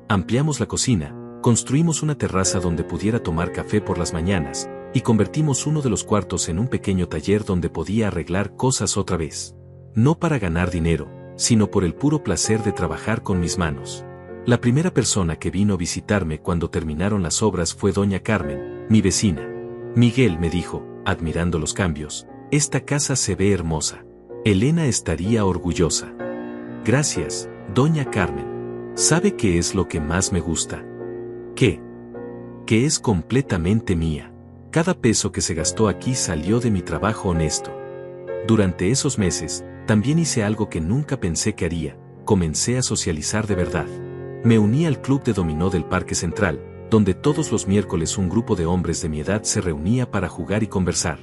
Ampliamos la cocina, construimos una terraza donde pudiera tomar café por las mañanas, y convertimos uno de los cuartos en un pequeño taller donde podía arreglar cosas otra vez. No para ganar dinero, sino por el puro placer de trabajar con mis manos. La primera persona que vino a visitarme cuando terminaron las obras fue doña Carmen, mi vecina. Miguel, me dijo, admirando los cambios, esta casa se ve hermosa. Elena estaría orgullosa. Gracias, doña Carmen. ¿Sabe qué es lo que más me gusta? ¿Qué? Que es completamente mía. Cada peso que se gastó aquí salió de mi trabajo honesto. Durante esos meses, también hice algo que nunca pensé que haría, comencé a socializar de verdad. Me uní al club de dominó del Parque Central, donde todos los miércoles un grupo de hombres de mi edad se reunía para jugar y conversar.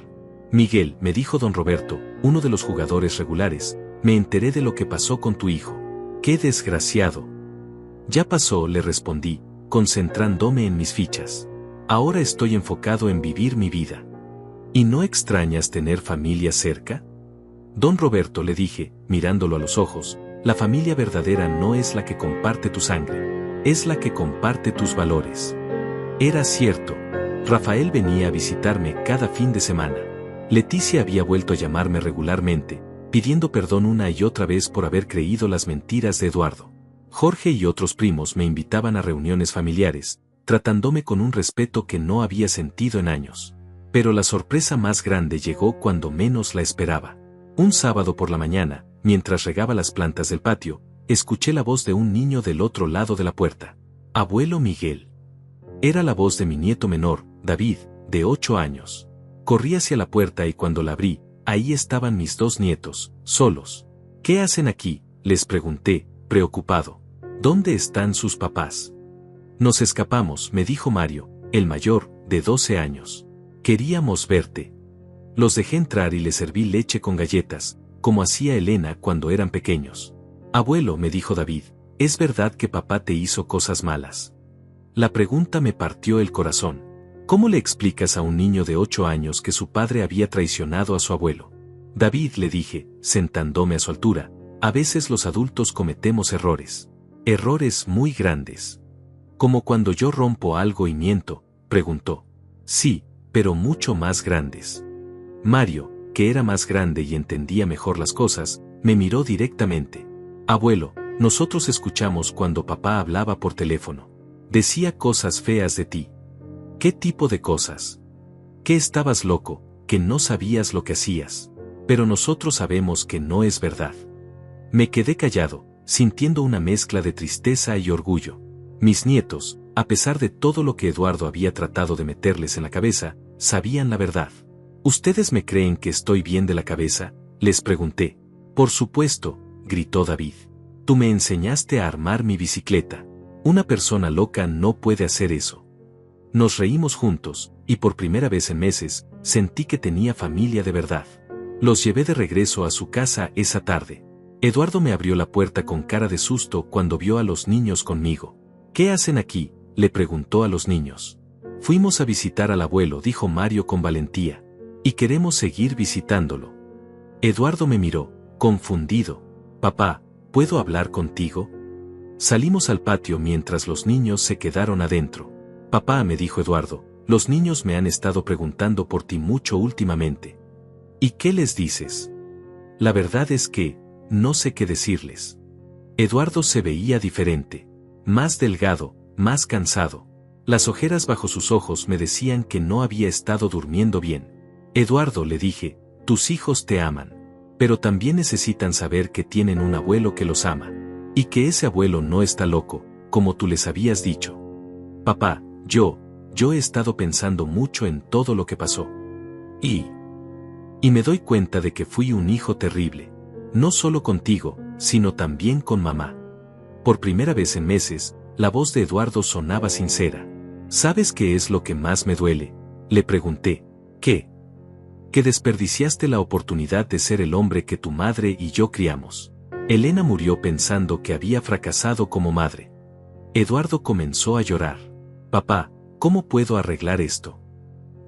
Miguel, me dijo don Roberto, uno de los jugadores regulares, me enteré de lo que pasó con tu hijo. ¡Qué desgraciado! Ya pasó, le respondí, concentrándome en mis fichas. Ahora estoy enfocado en vivir mi vida. ¿Y no extrañas tener familia cerca? Don Roberto, le dije, mirándolo a los ojos, la familia verdadera no es la que comparte tu sangre, es la que comparte tus valores. Era cierto. Rafael venía a visitarme cada fin de semana. Leticia había vuelto a llamarme regularmente, pidiendo perdón una y otra vez por haber creído las mentiras de Eduardo. Jorge y otros primos me invitaban a reuniones familiares, tratándome con un respeto que no había sentido en años. Pero la sorpresa más grande llegó cuando menos la esperaba. Un sábado por la mañana, mientras regaba las plantas del patio, escuché la voz de un niño del otro lado de la puerta. Abuelo Miguel. Era la voz de mi nieto menor, David, de 8 años. Corrí hacia la puerta y cuando la abrí, ahí estaban mis 2 nietos, solos. ¿Qué hacen aquí?, les pregunté, preocupado. ¿Dónde están sus papás? Nos escapamos, me dijo Mario, el mayor, de 12 años. Queríamos verte. Los dejé entrar y les serví leche con galletas, como hacía Elena cuando eran pequeños. Abuelo, me dijo David, ¿es verdad que papá te hizo cosas malas? La pregunta me partió el corazón. ¿Cómo le explicas a un niño de 8 años que su padre había traicionado a su abuelo? David, le dije, sentándome a su altura, a veces los adultos cometemos errores. Errores muy grandes. ¿Como cuando yo rompo algo y miento?, preguntó. Sí, pero mucho más grandes. Mario, que era más grande y entendía mejor las cosas, me miró directamente. Abuelo, nosotros escuchamos cuando papá hablaba por teléfono. Decía cosas feas de ti. ¿Qué tipo de cosas? Que estabas loco, que no sabías lo que hacías. Pero nosotros sabemos que no es verdad. Me quedé callado, sintiendo una mezcla de tristeza y orgullo. Mis nietos, a pesar de todo lo que Eduardo había tratado de meterles en la cabeza, sabían la verdad. ¿Ustedes me creen que estoy bien de la cabeza?, les pregunté. Por supuesto, gritó David. Tú me enseñaste a armar mi bicicleta. Una persona loca no puede hacer eso. Nos reímos juntos, y por primera vez en meses, sentí que tenía familia de verdad. Los llevé de regreso a su casa esa tarde. Eduardo me abrió la puerta con cara de susto cuando vio a los niños conmigo. ¿Qué hacen aquí?, le preguntó a los niños. Fuimos a visitar al abuelo, dijo Mario con valentía. Y queremos seguir visitándolo. Eduardo me miró, confundido. Papá, ¿puedo hablar contigo? Salimos al patio mientras los niños se quedaron adentro. Papá, me dijo Eduardo, los niños me han estado preguntando por ti mucho últimamente. ¿Y qué les dices? La verdad es que, no sé qué decirles. Eduardo se veía diferente. Más delgado, más cansado. Las ojeras bajo sus ojos me decían que no había estado durmiendo bien. Eduardo, le dije, tus hijos te aman. Pero también necesitan saber que tienen un abuelo que los ama. Y que ese abuelo no está loco, como tú les habías dicho. Papá, yo he estado pensando mucho en todo lo que pasó. Y me doy cuenta de que fui un hijo terrible. No solo contigo, sino también con mamá. Por primera vez en meses, la voz de Eduardo sonaba sincera. ¿Sabes qué es lo que más me duele?, le pregunté. ¿Qué? Que desperdiciaste la oportunidad de ser el hombre que tu madre y yo criamos. Elena murió pensando que había fracasado como madre. Eduardo comenzó a llorar. Papá, ¿cómo puedo arreglar esto?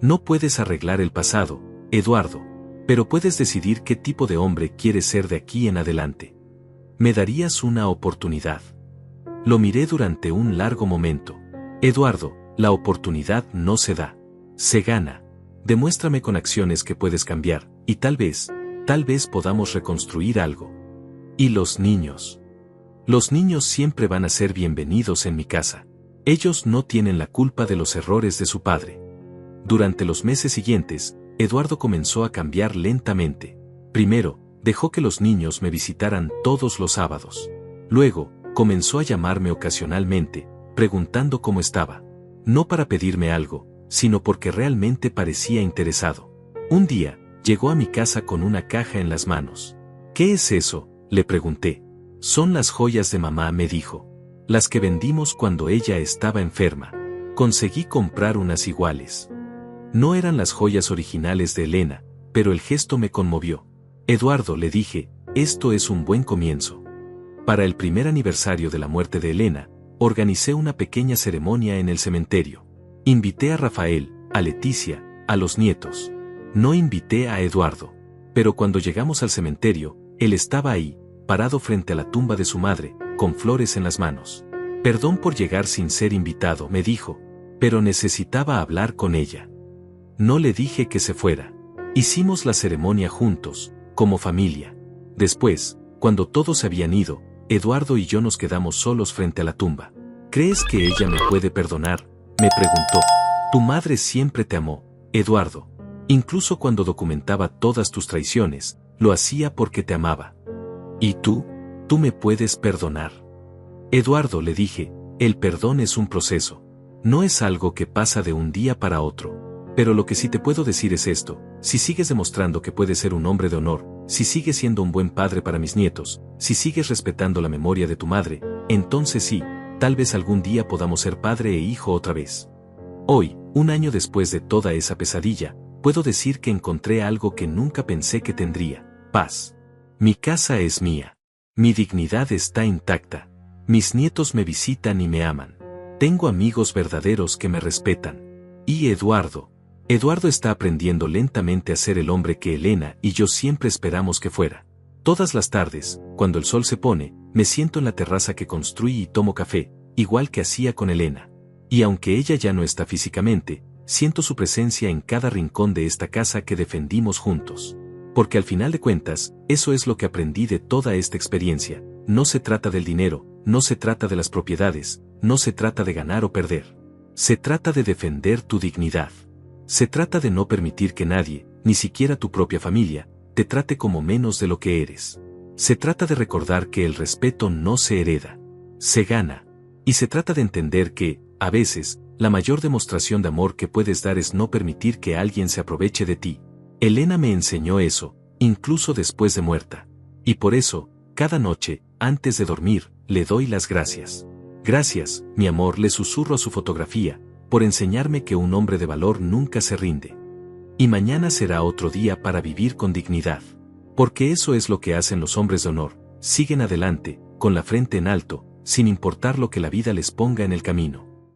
No puedes arreglar el pasado, Eduardo, pero puedes decidir qué tipo de hombre quieres ser de aquí en adelante. ¿Me darías una oportunidad? Lo miré durante un largo momento. Eduardo, la oportunidad no se da. Se gana. Demuéstrame con acciones que puedes cambiar, y tal vez podamos reconstruir algo. ¿Y los niños? Los niños siempre van a ser bienvenidos en mi casa. Ellos no tienen la culpa de los errores de su padre. Durante los meses siguientes, Eduardo comenzó a cambiar lentamente. Primero, dejó que los niños me visitaran todos los sábados. Luego, comenzó a llamarme ocasionalmente, preguntando cómo estaba. No para pedirme algo, sino porque realmente parecía interesado. Un día, llegó a mi casa con una caja en las manos. ¿Qué es eso?, le pregunté. Son las joyas de mamá, me dijo. Las que vendimos cuando ella estaba enferma. Conseguí comprar unas iguales. No eran las joyas originales de Elena, pero el gesto me conmovió. Eduardo, le dije, esto es un buen comienzo. Para el primer aniversario de la muerte de Elena, organicé una pequeña ceremonia en el cementerio. Invité a Rafael, a Leticia, a los nietos. No invité a Eduardo. Pero cuando llegamos al cementerio, él estaba ahí, parado frente a la tumba de su madre, con flores en las manos. Perdón por llegar sin ser invitado, me dijo, pero necesitaba hablar con ella. No le dije que se fuera. Hicimos la ceremonia juntos, como familia. Después, cuando todos se habían ido, Eduardo y yo nos quedamos solos frente a la tumba. ¿Crees que ella me puede perdonar?, me preguntó. Tu madre siempre te amó, Eduardo. Incluso cuando documentaba todas tus traiciones, lo hacía porque te amaba. ¿Y tú? ¿Tú me puedes perdonar? Eduardo, le dije, el perdón es un proceso. No es algo que pasa de un día para otro. Pero lo que sí te puedo decir es esto: si sigues demostrando que puedes ser un hombre de honor, si sigues siendo un buen padre para mis nietos, si sigues respetando la memoria de tu madre, entonces sí, tal vez algún día podamos ser padre e hijo otra vez. Hoy, un año después de toda esa pesadilla, puedo decir que encontré algo que nunca pensé que tendría: paz. Mi casa es mía. Mi dignidad está intacta. Mis nietos me visitan y me aman. Tengo amigos verdaderos que me respetan. Y Eduardo está aprendiendo lentamente a ser el hombre que Elena y yo siempre esperamos que fuera. Todas las tardes, cuando el sol se pone, me siento en la terraza que construí y tomo café, igual que hacía con Elena. Y aunque ella ya no está físicamente, siento su presencia en cada rincón de esta casa que defendimos juntos. Porque al final de cuentas, eso es lo que aprendí de toda esta experiencia: no se trata del dinero, no se trata de las propiedades, no se trata de ganar o perder. Se trata de defender tu dignidad. Se trata de no permitir que nadie, ni siquiera tu propia familia, te trate como menos de lo que eres. Se trata de recordar que el respeto no se hereda, se gana. Y se trata de entender que, a veces, la mayor demostración de amor que puedes dar es no permitir que alguien se aproveche de ti. Elena me enseñó eso, incluso después de muerta. Y por eso, cada noche, antes de dormir, le doy las gracias. Gracias, mi amor, le susurro a su fotografía, por enseñarme que un hombre de valor nunca se rinde. Y mañana será otro día para vivir con dignidad. Porque eso es lo que hacen los hombres de honor: siguen adelante, con la frente en alto, sin importar lo que la vida les ponga en el camino.